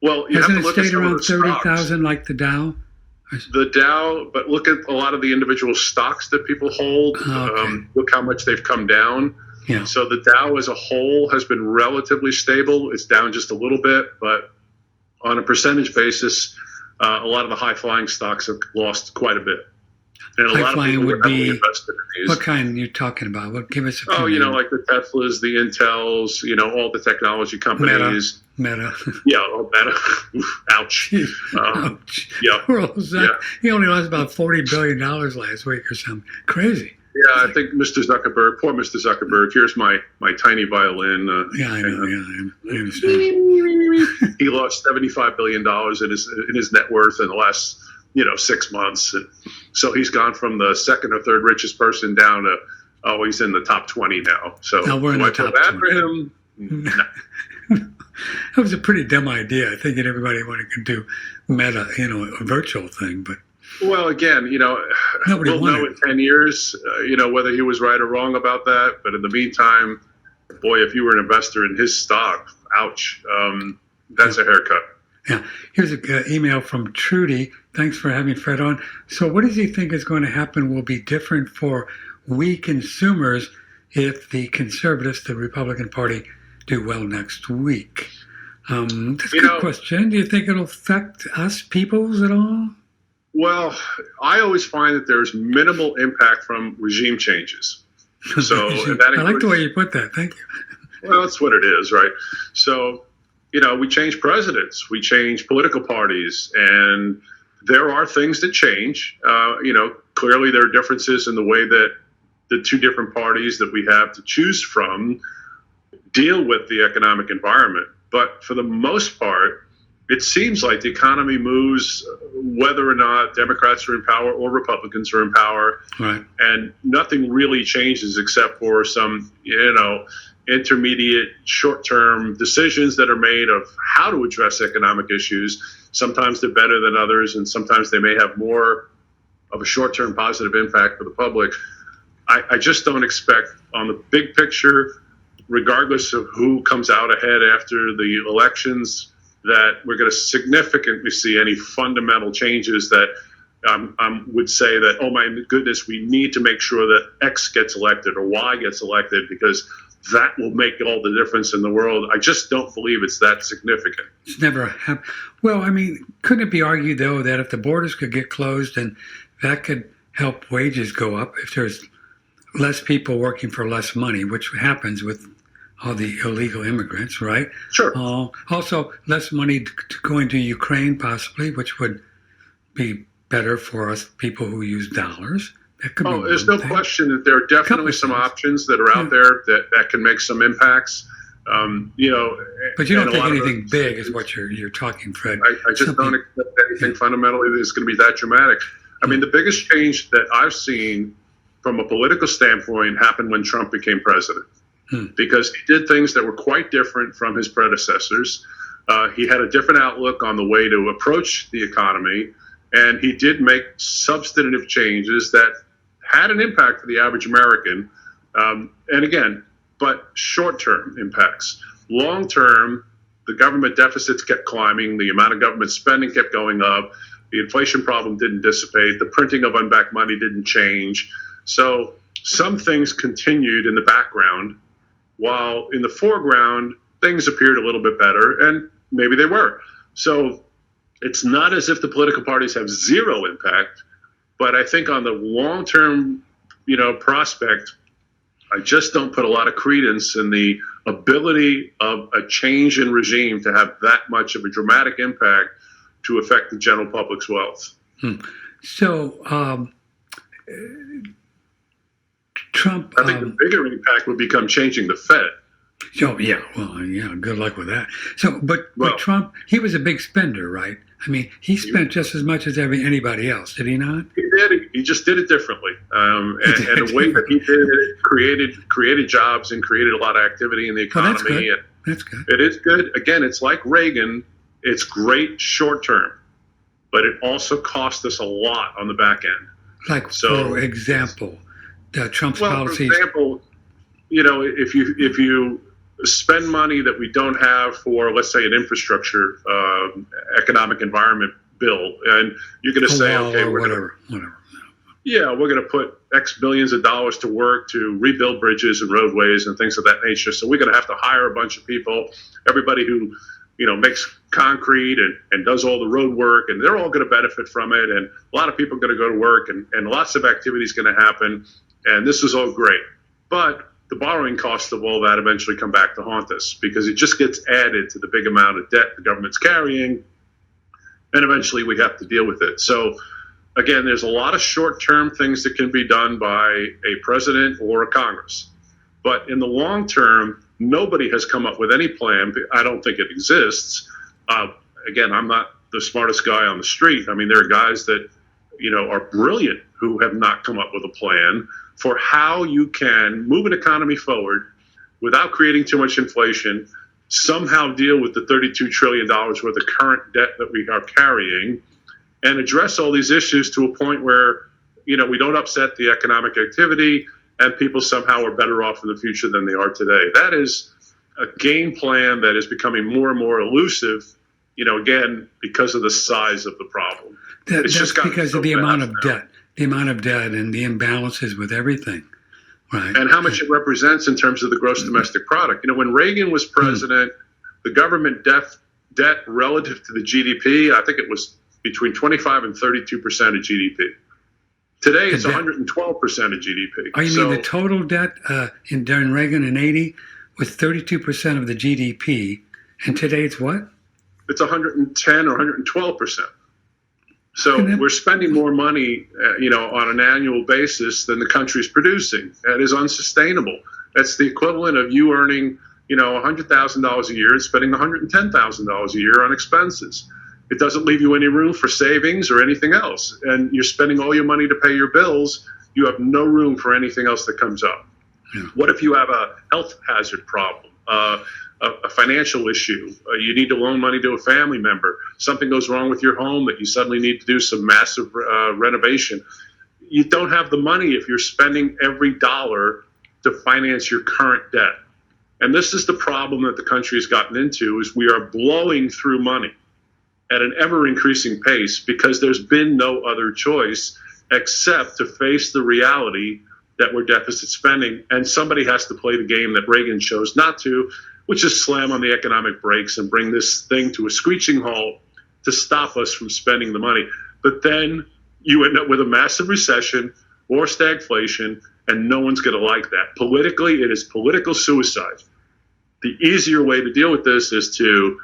Well, you hasn't have to it look stayed at around 30,000 like the Dow? The Dow, but look at a lot of the individual stocks that people hold. Okay. Look how much they've come down. Yeah. So the Dow as a whole has been relatively stable. It's down just a little bit, but on a percentage basis, a lot of the high-flying stocks have lost quite a bit. And a lot of people would be invested in these. What kind are you talking about? What, give us a few. Like the Teslas, the Intels, all the technology companies. Meta. Yeah, Meta. Ouch. Ouch. Yeah. He only lost about $40 billion last week or something. Crazy. Yeah, I think Mr. Zuckerberg, poor Mr. Zuckerberg, here's my tiny violin. I know, I understand. He lost $75 billion in his net worth in the last 6 months. And so he's gone from the second or third richest person down to, he's in the top 20 now. So now we're in the top 20. For him? No. That was a pretty dumb idea, thinking everybody wanted to do Meta, a virtual thing. But well, again, we'll know in 10 years, whether he was right or wrong about that. But in the meantime, boy, if you were an investor in his stock, ouch, that's a haircut. Yeah. Here's an email from Trudy. Thanks for having Fred on. So what does he think is going to happen will be different for we consumers if the conservatives, the Republican Party, do well next week? That's a good question. Do you think it'll affect us peoples at all? Well, I always find that there's minimal impact from regime changes. So I like the way you put that. Thank you. Well, that's what it is, right? So, we change presidents, we change political parties, and there are things that change. Clearly there are differences in the way that the two different parties that we have to choose from deal with the economic environment. But for the most part, it seems like the economy moves whether or not Democrats are in power or Republicans are in power. Right. And nothing really changes except for some, intermediate short-term decisions that are made of how to address economic issues. Sometimes they're better than others, and sometimes they may have more of a short-term positive impact for the public. I just don't expect on the big picture, regardless of who comes out ahead after the elections, that we're going to significantly see any fundamental changes that would say that, oh my goodness, we need to make sure that X gets elected or Y gets elected because that will make all the difference in the world. I just don't believe it's that significant. It's never happened. Well, couldn't it be argued, though, that if the borders could get closed and that could help wages go up if there's less people working for less money, which happens with all the illegal immigrants, right? Sure. Also, less money going to Ukraine, possibly, which would be better for us people who use dollars. There's no question that there are definitely some options that are out there that can make some impacts. But you don't think anything big is what you're talking, Fred. I just don't expect anything fundamentally that's going to be that dramatic. The biggest change that I've seen from a political standpoint happened when Trump became president. Because he did things that were quite different from his predecessors. He had a different outlook on the way to approach the economy, and he did make substantive changes that had an impact for the average American. And again, but short-term impacts. Long-term, the government deficits kept climbing, the amount of government spending kept going up, the inflation problem didn't dissipate, the printing of unbacked money didn't change. So some things continued in the background, while in the foreground, things appeared a little bit better, and maybe they were. So it's not as if the political parties have zero impact, but I think on the long-term, prospect, I just don't put a lot of credence in the ability of a change in regime to have that much of a dramatic impact to affect the general public's wealth. So Trump. I think the bigger impact would become changing the Fed. Oh yeah, well, yeah. Good luck with that. So, but Trump, he was a big spender, right? I mean, he spent just as much as anybody else, did he not? He did. He just did it differently, and the way that he did it created jobs and created a lot of activity in the economy. That's good. It is good. Again, it's like Reagan. It's great short term, but it also cost us a lot on the back end. Like, for example, Trump's policies. For example, if you spend money that we don't have for, let's say, an infrastructure, economic environment bill, and you're going to say, okay, we're going to put X billions of dollars to work to rebuild bridges and roadways and things of that nature. So we're going to have to hire a bunch of people, everybody who, makes concrete and does all the road work, and they're all going to benefit from it. And a lot of people are going to go to work, and lots of activity is going to happen. And this is all great. But the borrowing costs of all that eventually come back to haunt us, because it just gets added to the big amount of debt the government's carrying, and eventually we have to deal with it. So again, there's a lot of short-term things that can be done by a president or a Congress. But in the long term, nobody has come up with any plan. I don't think it exists. Again, I'm not the smartest guy on the street. I mean, there are guys that, are brilliant who have not come up with a plan for how you can move an economy forward without creating too much inflation, somehow deal with the $32 trillion worth of current debt that we are carrying, and address all these issues to a point where, we don't upset the economic activity and people somehow are better off in the future than they are today. That is a game plan that is becoming more and more elusive, again, because of the size of the problem. That's because of the amount of debt. The amount of debt and the imbalances with everything, right? And how much it represents in terms of the gross domestic product. When Reagan was president, the government debt relative to the GDP, I think it was between 25 and 32% of GDP. Today, it's 112% of GDP. Oh, you mean the total debt during Reagan in 80 was 32% of the GDP, and today it's what? It's 110 or 112%. So we're spending more money, on an annual basis than the country's producing. That is unsustainable. That's the equivalent of you earning, $100,000 a year and spending $110,000 a year on expenses. It doesn't leave you any room for savings or anything else. And you're spending all your money to pay your bills. You have no room for anything else that comes up. Yeah. What if you have a health hazard problem? A financial issue, you need to loan money to a family member, something goes wrong with your home that you suddenly need to do some massive renovation. You don't have the money if you're spending every dollar to finance your current debt. And this is the problem that the country has gotten into, is we are blowing through money at an ever-increasing pace because there's been no other choice except to face the reality that we're deficit spending, and somebody has to play the game that Reagan chose not to, which is slam on the economic brakes and bring this thing to a screeching halt to stop us from spending the money. But then you end up with a massive recession or stagflation, and no one's going to like that. Politically, it is political suicide. The easier way to deal with this is to,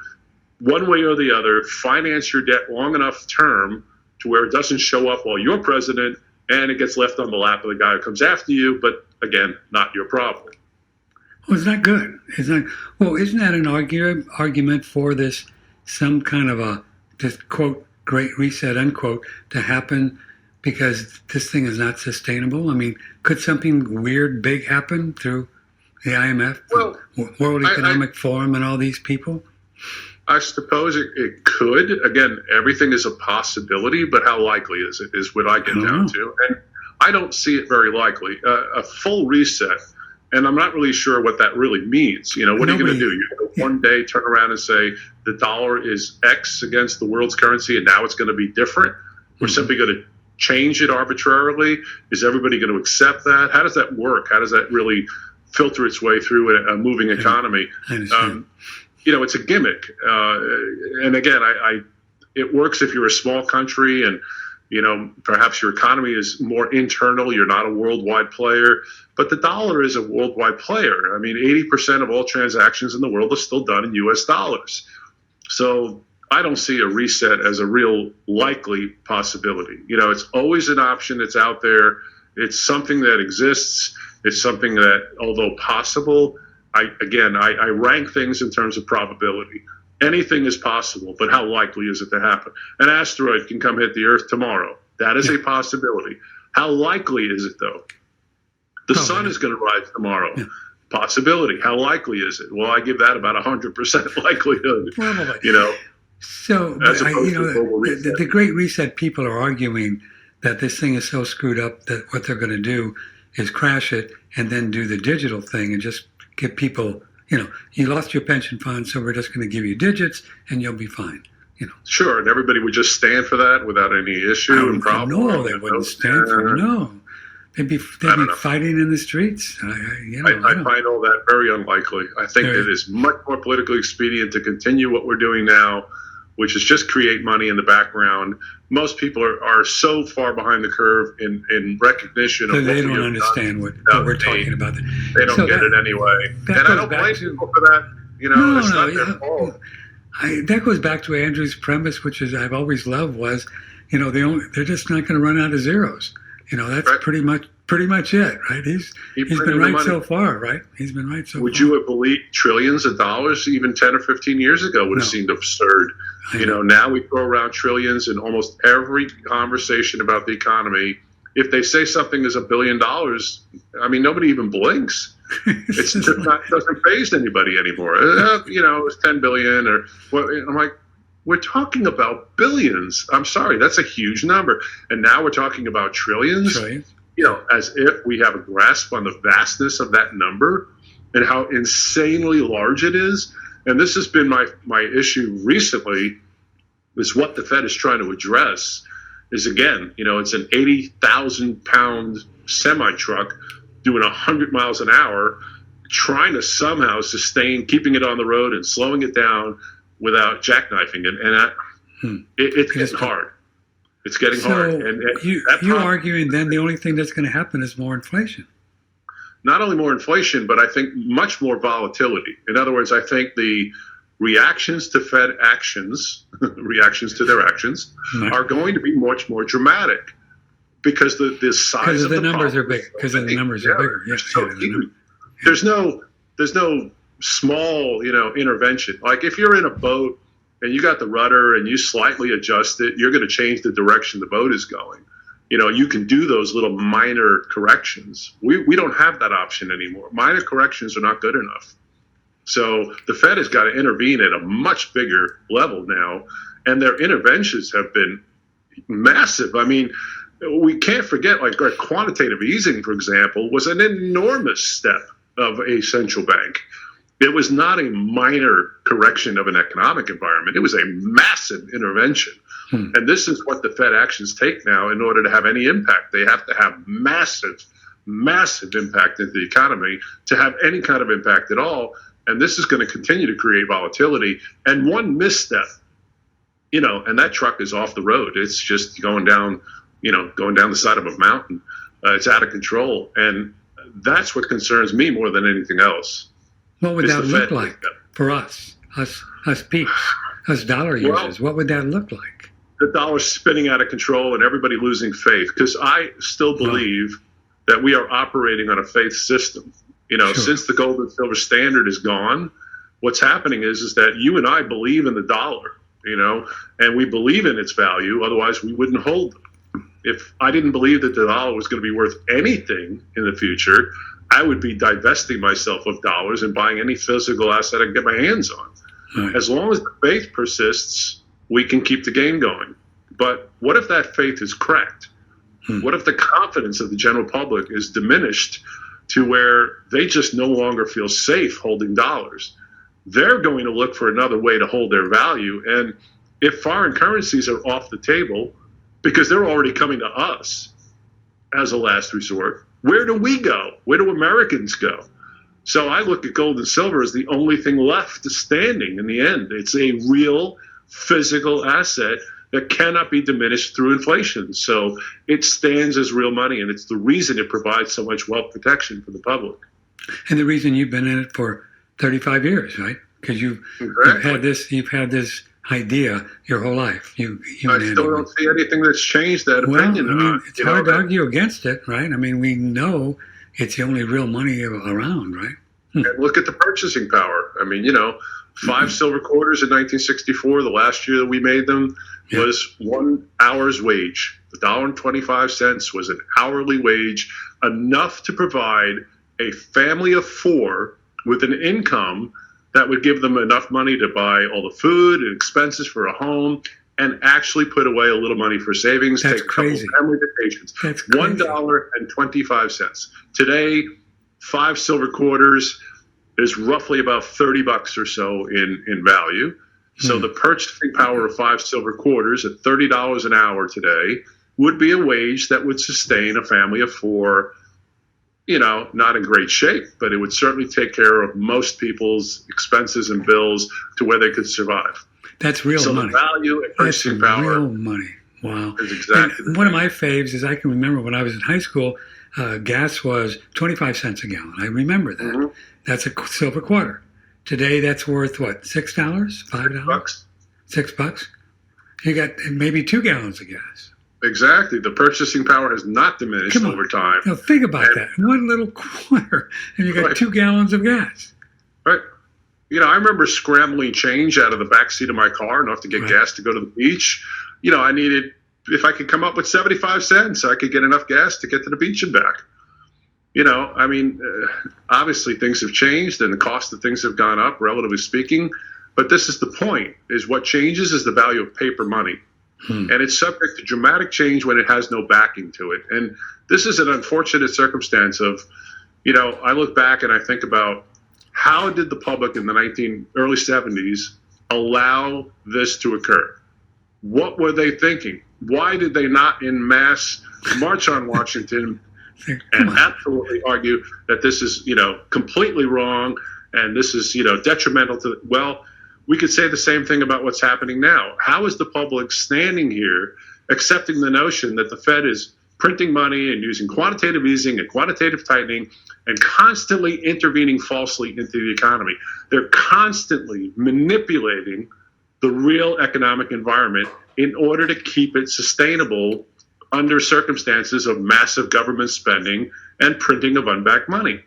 one way or the other, finance your debt long enough term to where it doesn't show up while you're president and it gets left on the lap of the guy who comes after you, but again, not your problem. Well, it's not good. Isn't that an argument for this, some kind of a, just quote, great reset, unquote, to happen because this thing is not sustainable? I mean, could something weird, big happen through the IMF, World Economic Forum, and all these people? I suppose it could. Again, everything is a possibility, but how likely is it, is what I get down to. And I don't see it very likely. A full reset, and I'm not really sure what that really means. What are you going to do? You're going to one day turn around and say the dollar is X against the world's currency, and now it's going to be different? We're simply going to change it arbitrarily? Is everybody going to accept that? How does that work? How does that really filter its way through a moving economy? It's a gimmick. And again, it works if you're a small country and, perhaps your economy is more internal. You're not a worldwide player. But the dollar is a worldwide player. I mean, 80% of all transactions in the world are still done in U.S. dollars. So I don't see a reset as a real likely possibility. It's always an option that's out there. It's something that exists. It's something that, although possible, I rank things in terms of probability. Anything is possible, but how likely is it to happen? An asteroid can come hit the Earth tomorrow. That is a possibility. How likely is it, though? The sun is going to rise tomorrow. Yeah. Possibility. How likely is it? Well, I give that about 100% likelihood. Probably. So, the Great Reset people are arguing that this thing is so screwed up that what they're going to do is crash it and then do the digital thing and just get people, you lost your pension fund, so we're just going to give you digits and you'll be fine. Sure, and everybody would just stand for that without any issue and problem. No, they wouldn't stand for it. No. They'd be fighting in the streets. I find all that very unlikely. I think it is much more politically expedient to continue what we're doing now, which is just create money in the background. Most people are so far behind the curve in recognition of they don't understand what we're talking about. They don't get it anyway. And I don't blame people for that. It's not their fault. That goes back to Andrew's premise, which is I've always loved, was, they're just not going to run out of zeros. That's right. pretty much it, right? He's been right so far, right? He's been right so far. Would you have believed trillions of dollars even 10 or 15 years ago would have seemed absurd? Now we throw around trillions in almost every conversation about the economy. If they say something is $1 billion, nobody even blinks. It's just doesn't faze anybody anymore. It's 10 billion or what? I'm like, we're talking about billions. I'm sorry, that's a huge number. And now we're talking about trillions. As if we have a grasp on the vastness of that number and how insanely large it is. And this has been my issue recently, is what the Fed is trying to address is, again, it's an 80,000-pound semi-truck doing 100 miles an hour, trying to somehow sustain keeping it on the road and slowing it down without jackknifing it. And it's getting hard. It's getting hard. And you're arguing then the only thing that's going to happen is more inflation. Not only more inflation, but I think much more volatility. In other words, I think the reactions to Fed actions, reactions to their actions, are going to be much more dramatic because the size of the numbers are big. Because the numbers are bigger. Yes. So there's no small, intervention. Like if you're in a boat and you got the rudder and you slightly adjust it, you're going to change the direction the boat is going. You can do those little minor corrections. We don't have that option anymore. Minor corrections are not good enough. So the Fed has got to intervene at a much bigger level now, and their interventions have been massive. We can't forget, like our quantitative easing, for example, was an enormous step of a central bank. It was not a minor correction of an economic environment. It was a massive intervention. And this is what the Fed actions take now in order to have any impact. They have to have massive, massive impact into the economy to have any kind of impact at all. And this is going to continue to create volatility. And one misstep, and that truck is off the road. It's just going down the side of a mountain. It's out of control. And that's what concerns me more than anything else. What would that look like for us peeps, us dollar users? What would that look like? The dollar's spinning out of control and everybody losing faith. Because I still believe that we are operating on a faith system. Since the gold and silver standard is gone, what's happening is that you and I believe in the dollar, and we believe in its value. Otherwise, we wouldn't hold them. If I didn't believe that the dollar was going to be worth anything in the future, I would be divesting myself of dollars and buying any physical asset I can get my hands on. Right. As long as the faith persists, we can keep the game going. But what if that faith is cracked? What if the confidence of the general public is diminished to where they just no longer feel safe holding dollars? They're going to look for another way to hold their value. And if foreign currencies are off the table, because they're already coming to us as a last resort, where do we go? Where do Americans go? So I look at gold and silver as the only thing left standing in the end. It's a real physical asset that cannot be diminished through inflation. So it stands as real money, and it's the reason it provides so much wealth protection for the public. And the reason you've been in it for 35 years, right? Because you've had this idea your whole life. I still don't see anything that's changed that opinion. Well, I mean, it's hard to argue against it, right? I mean, we know it's the only real money around, right? And look at the purchasing power. I mean, 5 silver quarters in 1964, the last year that we made them, was 1 hour's wage. $1.25 was an hourly wage, enough to provide a family of 4 with an income that would give them enough money to buy all the food and expenses for a home and actually put away a little money for savings, That's take a crazy. couple family vacations. That's crazy. $1.25. Today, 5 silver quarters is roughly about $30 or so in value. So the purchasing power of 5 silver quarters at $30 an hour today would be a wage that would sustain a family of 4, not in great shape, but it would certainly take care of most people's expenses and bills to where they could survive. That's real money. So the value and purchasing power real money. Wow. is exactly And one of my faves is I can remember when I was in high school, gas was 25 cents a gallon. I remember that. Mm-hmm. That's a silver quarter. Today, that's worth what? $6? $5? $6. $6? You got maybe 2 gallons of gas. Exactly. The purchasing power has not diminished over time. Now, think about that. One little quarter, and you got 2 gallons of gas. Right. I remember scrambling change out of the back seat of my car enough to get gas to go to the beach. I needed, if I could come up with 75 cents, I could get enough gas to get to the beach and back. Obviously things have changed and the cost of things have gone up, relatively speaking. But this is the point, is what changes is the value of paper money. And it's subject to dramatic change when it has no backing to it. And this is an unfortunate circumstance of, I look back and I think about how did the public in the early 70s allow this to occur? What were they thinking? Why did they not en masse march on Washington and absolutely argue that this is, completely wrong and this is, detrimental to, we could say the same thing about what's happening now. How is the public standing here accepting the notion that the Fed is printing money and using quantitative easing and quantitative tightening and constantly intervening falsely into the economy? They're constantly manipulating the real economic environment in order to keep it sustainable under circumstances of massive government spending and printing of unbacked money.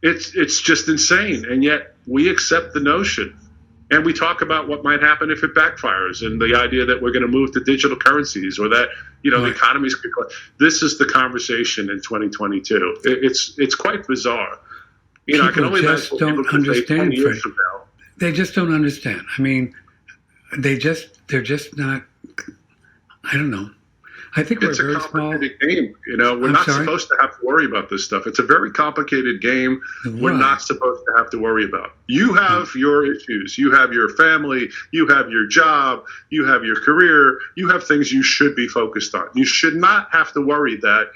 It's just insane. And yet we accept the notion. And we talk about what might happen if it backfires and the idea that we're going to move to digital currencies or that, the economy's. This is the conversation in 2022. It's quite bizarre. I can only just don't understand. They just don't understand. I mean, they're just not. I don't know. I think it's we're a very small. complicated game. We're not supposed to have to worry about this stuff. It's a very complicated game. We're not supposed to have to worry about. You have your issues. You have your family. You have your job. You have your career. You have things you should be focused on. You should not have to worry that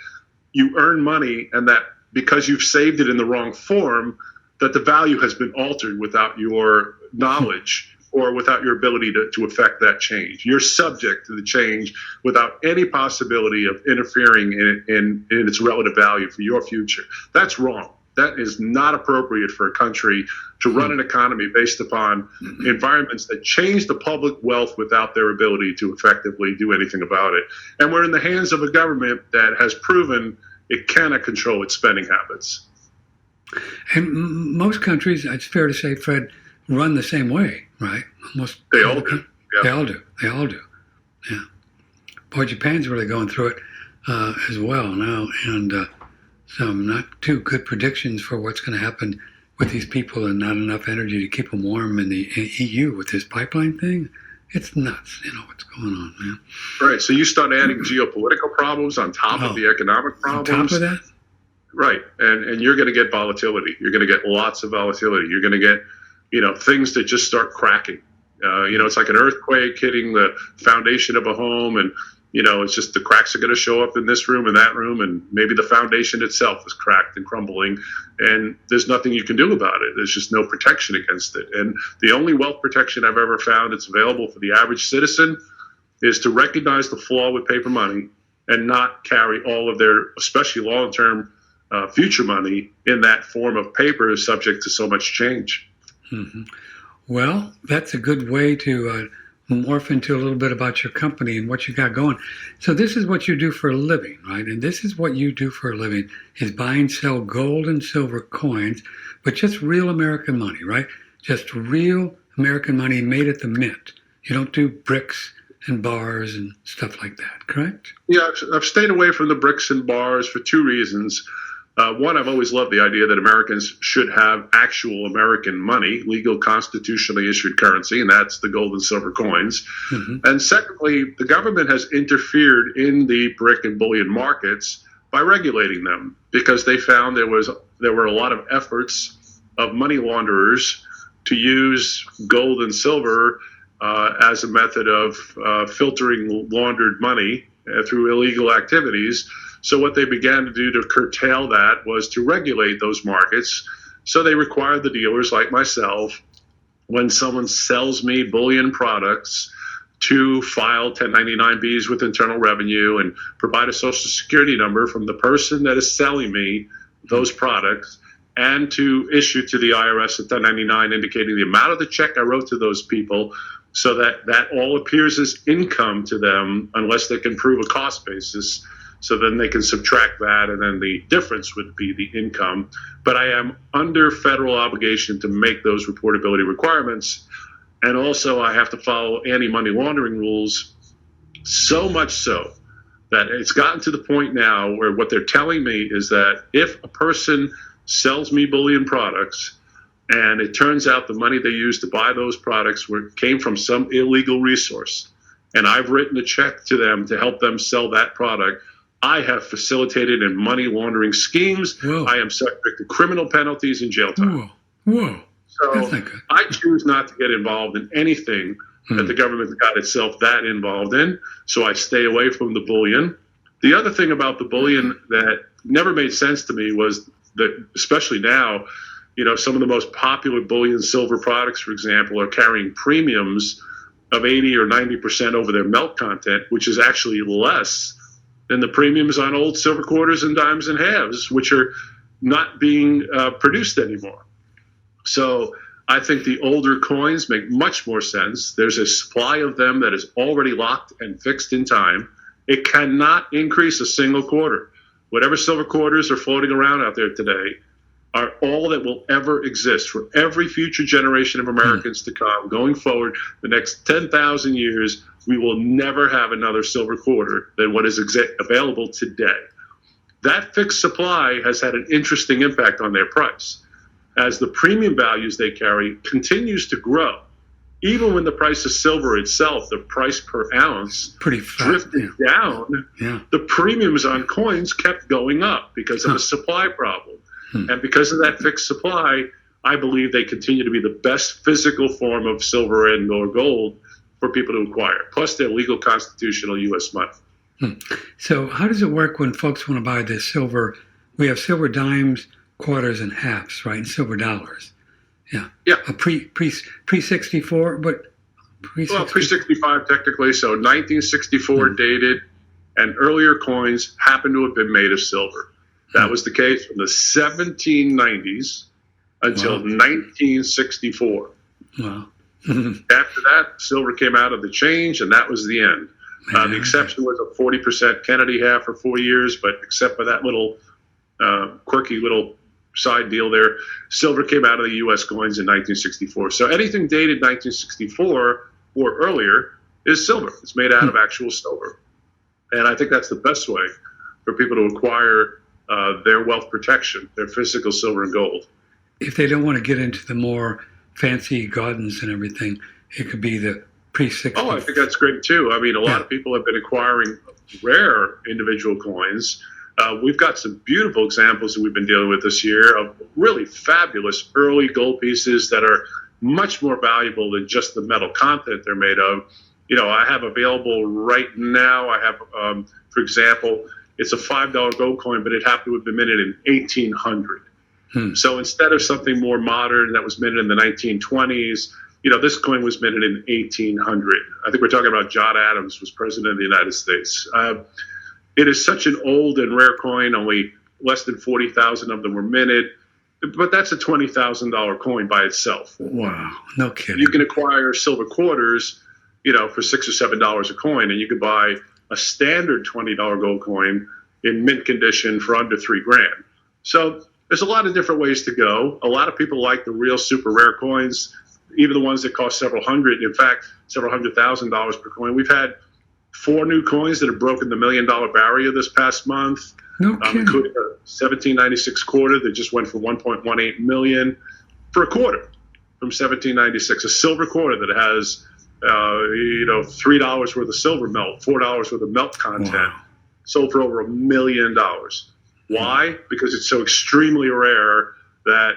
you earn money and that because you've saved it in the wrong form, that the value has been altered without your knowledge. Or without your ability to affect that change. You're subject to the change without any possibility of interfering in its relative value for your future. That's wrong. That is not appropriate for a country to run an economy based upon environments that change the public wealth without their ability to effectively do anything about it. And we're in the hands of a government that has proven it cannot control its spending habits. And most countries, it's fair to say, Fred, run the same way, right? Almost they all do. Yeah. They all do. Yeah. Boy, Japan's really going through it as well now, and some not too good predictions for what's going to happen with these people and not enough energy to keep them warm in the EU with this pipeline thing. It's nuts, what's going on, man. Right. So you start adding geopolitical problems on top of the economic problems. On top of that? Right. And you're going to get volatility. You're going to get lots of volatility. You're going to get things that just start cracking. It's like an earthquake hitting the foundation of a home, and it's just the cracks are going to show up in this room and that room, and maybe the foundation itself is cracked and crumbling, and there's nothing you can do about it. There's just no protection against it. And the only wealth protection I've ever found that's available for the average citizen is to recognize the flaw with paper money and not carry all of their, especially long-term future money in that form of paper subject to so much change. Mm-hmm. Well, that's a good way to morph into a little bit about your company and what you got going. So this is what you do for a living, right? And this is what you do for a living is buy and sell gold and silver coins, but just real American money, right? Just real American money made at the mint. You don't do bricks and bars and stuff like that, correct? Yeah, I've stayed away from the bricks and bars for two reasons. One, I've always loved the idea that Americans should have actual American money, legal, constitutionally issued currency, and that's the gold and silver coins. Mm-hmm. And secondly, the government has interfered in the brick and bullion markets by regulating them because they found there were a lot of efforts of money launderers to use gold and silver as a method of filtering laundered money through illegal activities. So what they began to do to curtail that was to regulate those markets. So they required the dealers like myself, when someone sells me bullion products, to file 1099-Bs with Internal Revenue and provide a Social Security number from the person that is selling me those products, and to issue to the IRS a 1099 indicating the amount of the check I wrote to those people, so that that all appears as income to them unless they can prove a cost basis. So then they can subtract that, and then the difference would be the income. But I am under federal obligation to make those reportability requirements. And also I have to follow anti-money laundering rules, so much so that it's gotten to the point now where what they're telling me is that if a person sells me bullion products and it turns out the money they used to buy those products came from some illegal resource, and I've written a check to them to help them sell that product, I have facilitated in money laundering schemes. Whoa. I am subject to criminal penalties and jail time. Whoa. So I choose not to get involved in anything that the government got itself that involved in. So I stay away from the bullion. The other thing about the bullion that never made sense to me was that, especially now, some of the most popular bullion silver products, for example, are carrying premiums of 80 or 90% over their melt content, which is actually less than the premiums on old silver quarters and dimes and halves, which are not being produced anymore. So I think the older coins make much more sense. There's a supply of them that is already locked and fixed in time. It cannot increase a single quarter. Whatever silver quarters are floating around out there today are all that will ever exist for every future generation of Americans to come. Going forward, the next 10,000 years, we will never have another silver quarter than what is available today. That fixed supply has had an interesting impact on their price. As the premium values they carry continues to grow, even when the price of silver itself, the price per ounce, drifted down, the premiums on coins kept going up because of a supply problem. And because of that fixed supply, I believe they continue to be the best physical form of silver and or gold for people to acquire, plus their legal constitutional U.S. money. So how does it work when folks want to buy this silver? We have silver dimes, quarters, and halves, right? And silver dollars. Yeah. A pre-64, but pre-65 technically. So 1964 dated, and earlier coins happen to have been made of silver. That was the case from the 1790s until 1964. Wow. After that, silver came out of the change, and that was the end. The exception was a 40% Kennedy half for 4 years, but except for that little quirky little side deal there, silver came out of the U.S. coins in 1964. So anything dated 1964 or earlier is silver. It's made out of actual silver. And I think that's the best way for people to acquire their wealth protection, their physical silver and gold. If they don't want to get into the more fancy gardens and everything, it could be the pre-60. Oh, I think that's great too. I mean, a lot of people have been acquiring rare individual coins. We've got some beautiful examples that we've been dealing with this year of really fabulous early gold pieces that are much more valuable than just the metal content they're made of. I have available right now, for example, it's a $5 gold coin, but it happened to have been minted in 1800. So instead of something more modern that was minted in the 1920s, this coin was minted in 1800. I think we're talking about John Adams was president of the United States. It is such an old and rare coin. Only less than 40,000 of them were minted, but that's a $20,000 coin by itself. Wow, no kidding. You can acquire silver quarters for $6 or $7 a coin, and you could buy a standard $20 gold coin in mint condition for under $3,000. So there's a lot of different ways to go. A lot of people like the real super rare coins, even the ones that cost several hundred, in fact, several $100,000 per coin. We've had 4 new coins that have broken the $1 million barrier this past month, including a 1796 quarter that just went for 1.18 million for a quarter from 1796, a silver quarter that has $3 worth of silver melt, $4 worth of melt content, sold for over $1 million. Why? Because it's so extremely rare that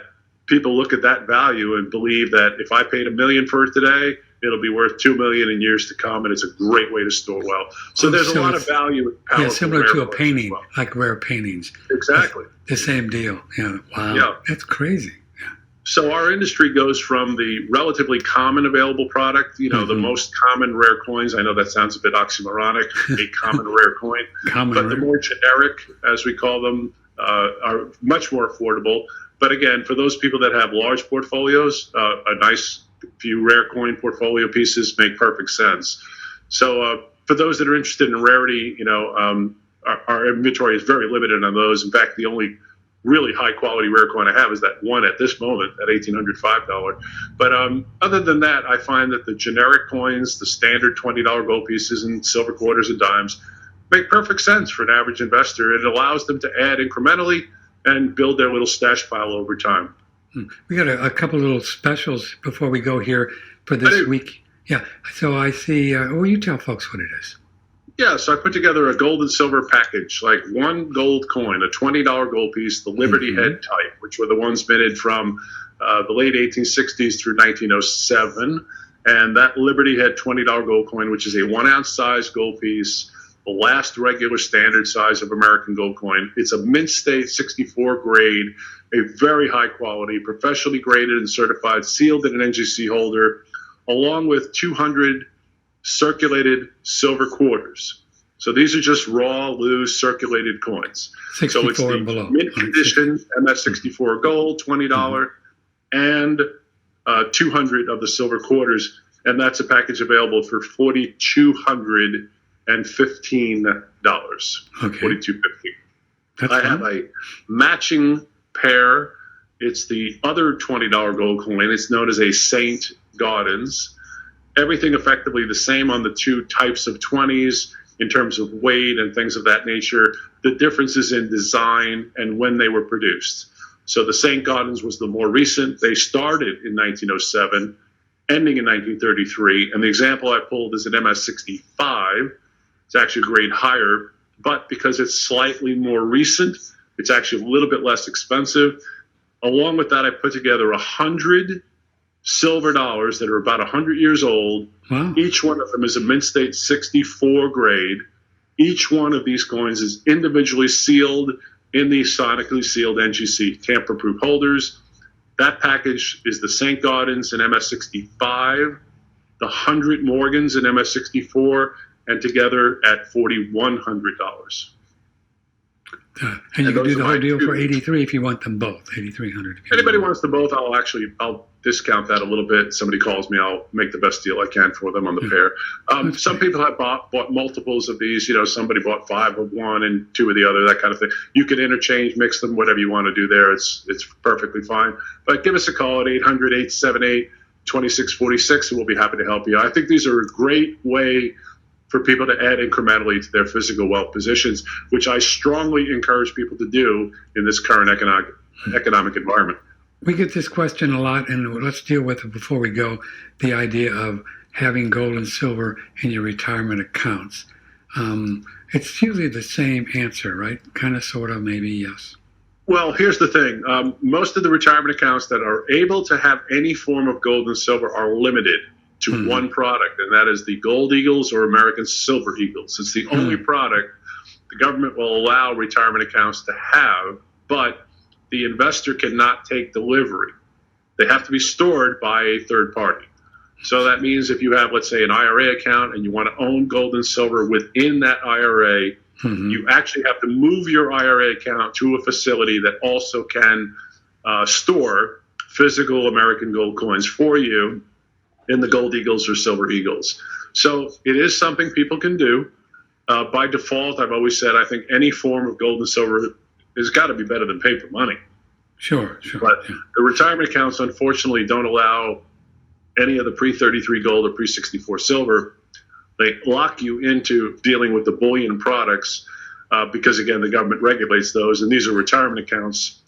people look at that value and believe that if I paid $1 million for it today, it'll be worth $2 million in years to come, and it's a great way to store wealth. So there's a lot of value in powerful. Yeah, similar to a painting, like rare paintings. Exactly. The same deal. Yeah. Wow. Yeah. That's crazy. Yeah. So our industry goes from the relatively common available product, the most common rare coins. I know that sounds a bit oxymoronic, a common rare coin, but the more generic, as we call them, are much more affordable. But again, for those people that have large portfolios, a nice few rare coin portfolio pieces make perfect sense. So for those that are interested in rarity, our inventory is very limited on those. In fact, the only really high quality rare coin I have is that one at this moment at $1,805. But other than that, I find that the generic coins, the standard $20 gold pieces and silver quarters and dimes make perfect sense for an average investor. It allows them to add incrementally and build their little stash pile over time. We got a couple little specials before we go here for this week. Yeah. So I see, will you tell folks what it is? Yeah, so I put together a gold and silver package, like one gold coin, a $20 gold piece, the Liberty Head type, which were the ones minted from the late 1860s through 1907. And that Liberty Head $20 gold coin, which is a 1 ounce size gold piece, the last regular standard size of American gold coin. It's a mint state 64 grade, a very high quality, professionally graded and certified, sealed in an NGC holder, along with 200 circulated silver quarters. So these are just raw, loose, circulated coins. 64 so it's the and below. Mint condition, MS64 gold, $20, and 200 of the silver quarters. And that's a package available for $4,215. Okay. $4,215. That's I fun. have a matching pair. It's the other $20 gold coin. It's known as a St. Gaudens. Everything effectively the same on the two types of 20s in terms of weight and things of that nature. The difference is in design and when they were produced. So the St. Gaudens was the more recent. They started in 1907, ending in 1933. And the example I pulled is an MS65. It's actually a grade higher, but because it's slightly more recent, it's actually a little bit less expensive. Along with that, I put together 100 silver dollars that are about 100 years old. Wow. Each one of them is a mint state 64 grade. Each one of these coins is individually sealed in the sonically sealed NGC tamper-proof holders. That package is the St. Gaudens in MS65, the 100 Morgans in MS64, and together at $4,100. And you can do the whole deal for $83 if you want them both. $8,300. Anybody wants them both, I'll discount that a little bit. Somebody calls me, I'll make the best deal I can for them on the pair. Some people have bought multiples of these. Somebody bought 5 of one and 2 of the other, that kind of thing. You can interchange, mix them, whatever you want to do there. It's perfectly fine. But give us a call at 800-878-2646, and we'll be happy to help you. I think these are a great way for people to add incrementally to their physical wealth positions, which I strongly encourage people to do in this current economic environment. We get this question a lot, and let's deal with it before we go, the idea of having gold and silver in your retirement accounts. It's usually the same answer, right? Kind of, sort of, maybe, yes. Well, here's the thing. Most of the retirement accounts that are able to have any form of gold and silver are limited to one product, and that is the Gold Eagles or American Silver Eagles. It's the only product the government will allow retirement accounts to have, but the investor cannot take delivery. They have to be stored by a third party. So that means if you have, let's say, an IRA account and you want to own gold and silver within that IRA, you actually have to move your IRA account to a facility that also can store physical American gold coins for you in the Gold Eagles or Silver Eagles. So it is something people can do. By default, I've always said I think any form of gold and silver has got to be better than paper money. Sure. But the retirement accounts, unfortunately, don't allow any of the pre-33 gold or pre-64 silver. They lock you into dealing with the bullion products because, again, the government regulates those, and these are retirement accounts,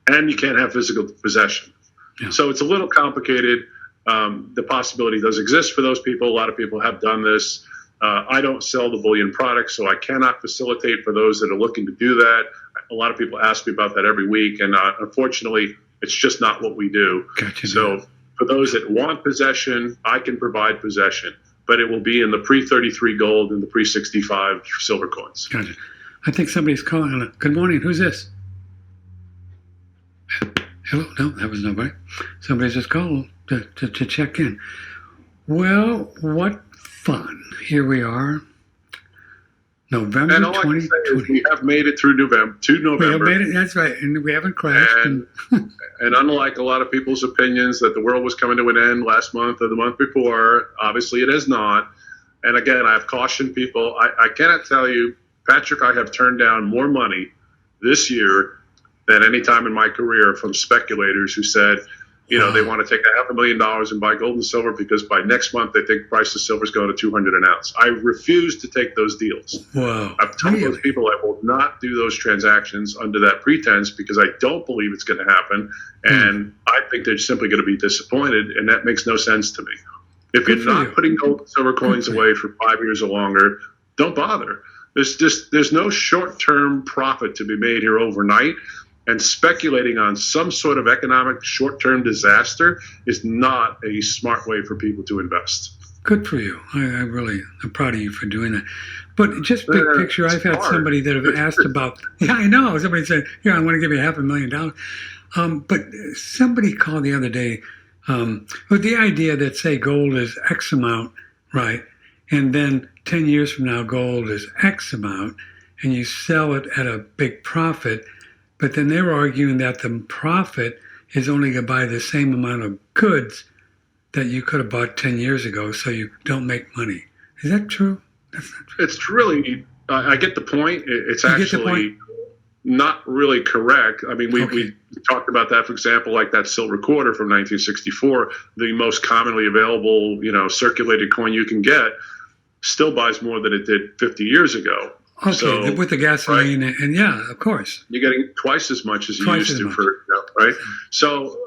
and you can't have physical possession. Yeah. So it's a little complicated. The possibility does exist for those people. A lot of people have done this. I don't sell the bullion products, so I cannot facilitate for those that are looking to do that. A lot of people ask me about that every week, and unfortunately, it's just not what we do. Gotcha, so for those that want possession, I can provide possession, but it will be in the pre-33 gold and the pre-65 silver coins. Gotcha. I think somebody's calling. Good morning. Who's this? Hello? No, that was nobody. Somebody's just called to check in. Well, what fun. Here we are. November 2020. We have made it through November. We have made it, that's right. And we haven't crashed. And unlike a lot of people's opinions that the world was coming to an end last month or the month before, obviously it has not. And again, I've cautioned people. I cannot tell you, Patrick, I have turned down more money this year than any time in my career from speculators who said, they want to take $500,000 and buy gold and silver because by next month they think the price of silver is going to $200 an ounce. I refuse to take those deals. Wow. I've told those people I will not do those transactions under that pretense because I don't believe it's going to happen, and I think they're simply going to be disappointed, and that makes no sense to me. If you're not putting gold and silver coins away for 5 years or longer, don't bother. There's no short-term profit to be made here overnight. And speculating on some sort of economic short-term disaster is not a smart way for people to invest. Good for you. I'm proud of you for doing that. But just big picture, I've had somebody that have asked about, I know, somebody said, I want to give you $500,000. But somebody called the other day with the idea that, say, gold is X amount, right? And then 10 years from now, gold is X amount, and you sell it at a big profit. But then they were arguing that the profit is only going to buy the same amount of goods that you could have bought 10 years ago, so you don't make money. Is that true? That's not true. It's really, I get the point. It's actually not really correct. I mean, we talked about that, for example, like that silver quarter from 1964, the most commonly available, circulated coin you can get, still buys more than it did 50 years ago. Okay, so, with the gasoline, right? And yeah, of course. You're getting twice as much as you used to right? So,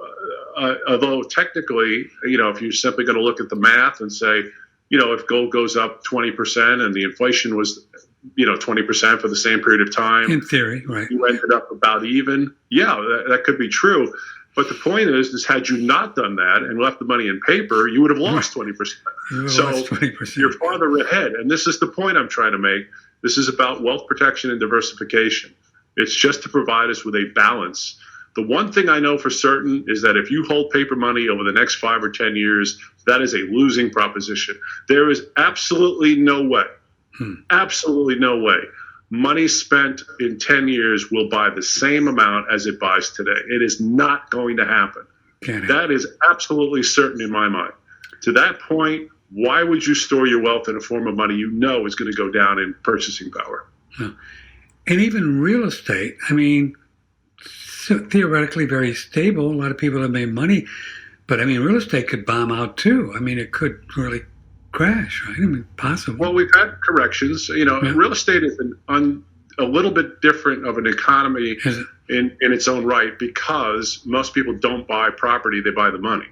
although technically, if you're simply going to look at the math and say, if gold goes up 20% and the inflation was, 20% for the same period of time. In theory, right. You ended up about even. Yeah, that could be true. But the point is had you not done that and left the money in paper, you would have lost 20%. Lost 20%. You're farther ahead. And this is the point I'm trying to make. This is about wealth protection and diversification. It's just to provide us with a balance. The one thing I know for certain is that if you hold paper money over the next 5 or 10 years, that is a losing proposition. There is absolutely no way, money spent in 10 years will buy the same amount as it buys today. It is not going to happen. That is absolutely certain in my mind. To that point, why would you store your wealth in a form of money you know is going to go down in purchasing power? And even real estate, I mean, so theoretically very stable. A lot of people have made money. But, I mean, real estate could bomb out, too. I mean, it could really crash, right? I mean, possible. Well, we've had corrections. Real estate is a little bit different of an economy in its own right because most people don't buy property. They buy the money.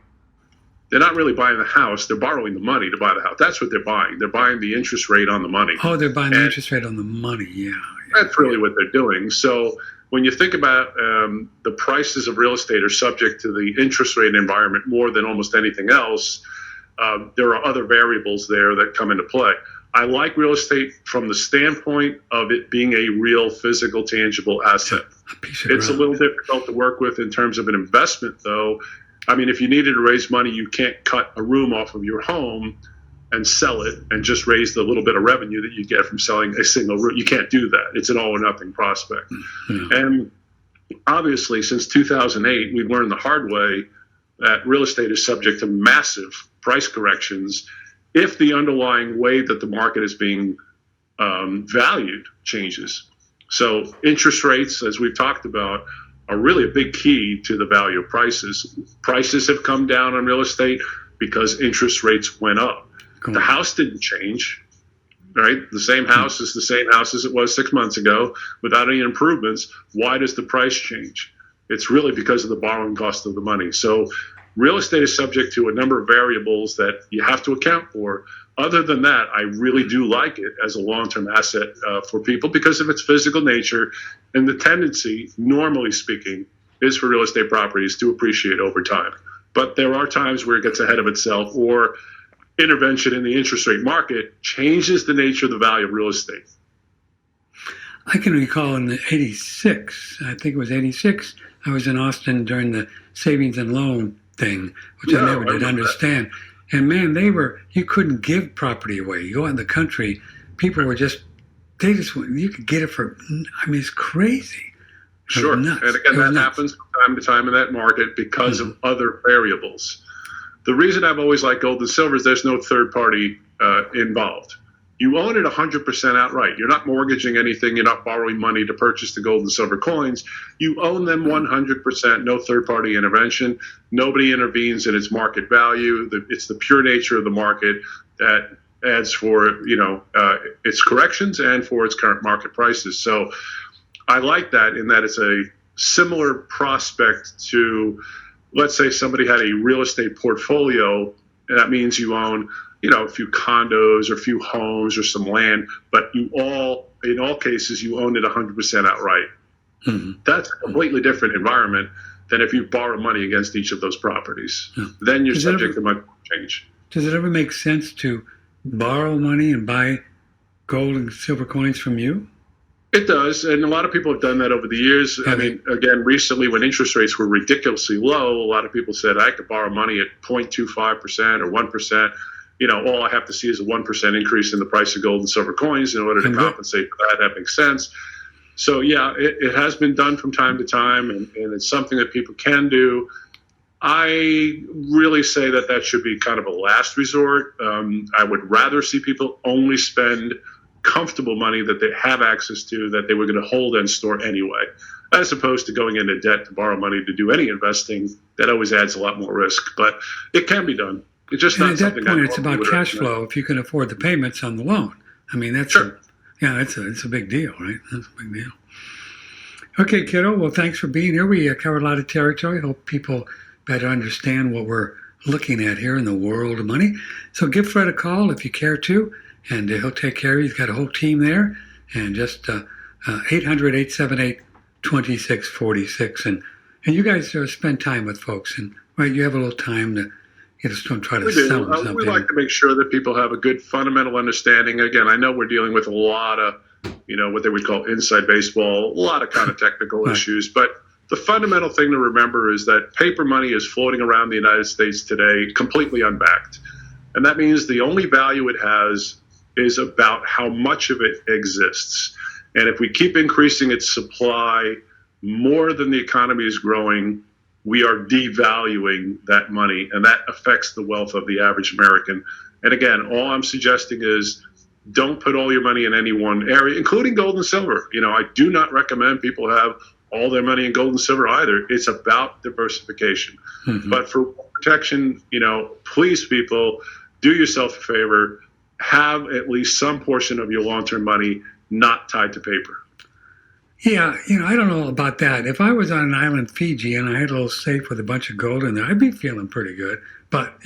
They're not really buying the house. They're borrowing the money to buy the house. That's what they're buying. They're buying the interest rate on the money. Oh, they're buying the interest rate on the money. Yeah. That's really what they're doing. So when you think about the prices of real estate are subject to the interest rate environment more than almost anything else, there are other variables there that come into play. I like real estate from the standpoint of it being a real physical, tangible asset. It's a little difficult to work with in terms of an investment, though. I mean, if you needed to raise money, you can't cut a room off of your home and sell it and just raise the little bit of revenue that you get from selling a single room. You can't do that. It's an all or nothing prospect. And obviously, since 2008, we've learned the hard way that real estate is subject to massive price corrections. if the underlying way that the market is being valued changes. So interest rates, as we've talked about, are really a big key to the value of prices. Prices have come down on real estate because interest rates went up. The house didn't change, right? The same house is the same house as it was 6 months ago without any improvements. Why does the price change? It's really because of the borrowing cost of the money. So real estate is subject to a number of variables that you have to account for. Other than that, I really do like it as a long-term asset for people because of its physical nature, and the tendency, normally speaking, is for real estate properties to appreciate over time. But there are times where it gets ahead of itself, or intervention in the interest rate market changes the nature of the value of real estate. I can recall in the 86, I think it was 86, I was in Austin during the savings and loan thing, which I never did understand. And man, you couldn't give property away. You go out in the country, people were you could get it for, it's crazy. Sure. And again, that happens from time to time in that market because of other variables. The reason I've always liked gold and silver is there's no third party involved. You own it 100% outright. You're not mortgaging anything. You're not borrowing money to purchase the gold and silver coins. You own them 100%, no third-party intervention. Nobody intervenes in its market value. It's the pure nature of the market that adds for its corrections and for its current market prices. So I like that in that it's a similar prospect to, let's say somebody had a real estate portfolio, and that means you own a few condos or a few homes or some land, but in all cases, you own it 100% outright. Mm-hmm. That's a completely different environment than if you borrow money against each of those properties. Yeah. Then you're subject to much change. Does it ever make sense to borrow money and buy gold and silver coins from you? It does, and a lot of people have done that over the years. I mean, again, recently when interest rates were ridiculously low, a lot of people said, I could borrow money at 0.25% or 1%. All I have to see is a 1% increase in the price of gold and silver coins in order to compensate for that. That makes sense. So, yeah, it has been done from time to time, and it's something that people can do. I really say that should be kind of a last resort. I would rather see people only spend comfortable money that they have access to, that they were going to hold and store anyway, as opposed to going into debt to borrow money to do any investing. That always adds a lot more risk, but it can be done. It's just not something. At that point, it's about cash flow. If you can afford the payments on the loan, that's sure. It's a big deal, right? That's a big deal. Okay, kiddo. Well, thanks for being here. We covered a lot of territory. Hope people better understand what we're looking at here in the world of money. So give Fred a call if you care to, and he'll take care of you. He's got a whole team there, and just 800-878-2646. And you guys spend time with folks, and right, you have a little time to. Just don't try to sell them something. We like to make sure that people have a good fundamental understanding. Again, I know we're dealing with a lot of, what they would call inside baseball, a lot of kind of technical issues. But the fundamental thing to remember is that paper money is floating around the United States today completely unbacked. And that means the only value it has is about how much of it exists. And if we keep increasing its supply more than the economy is growing, we are devaluing that money, and that affects the wealth of the average American. And again, all I'm suggesting is don't put all your money in any one area, including gold and silver. I do not recommend people have all their money in gold and silver either. It's about diversification. Mm-hmm. But for protection, please, people, do yourself a favor. Have at least some portion of your long-term money not tied to paper. Yeah, I don't know about that. If I was on an island, Fiji, and I had a little safe with a bunch of gold in there, I'd be feeling pretty good. But,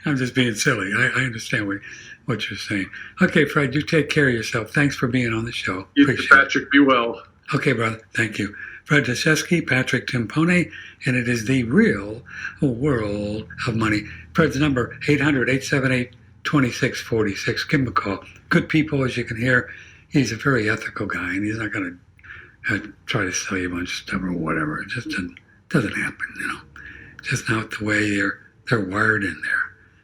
I'm just being silly. I understand what you're saying. Okay, Fred, you take care of yourself. Thanks for being on the show. Appreciate Patrick, it. Be well. Okay, brother. Thank you. Fred Dashevsky, Patrick Timpone, and it is the real world of money. Fred's number, 800-878-2646. Give him a call. Good people, as you can hear. He's a very ethical guy, and he's not going to try to sell you a bunch of stuff or whatever. It just doesn't happen, Just not the way they're wired in there.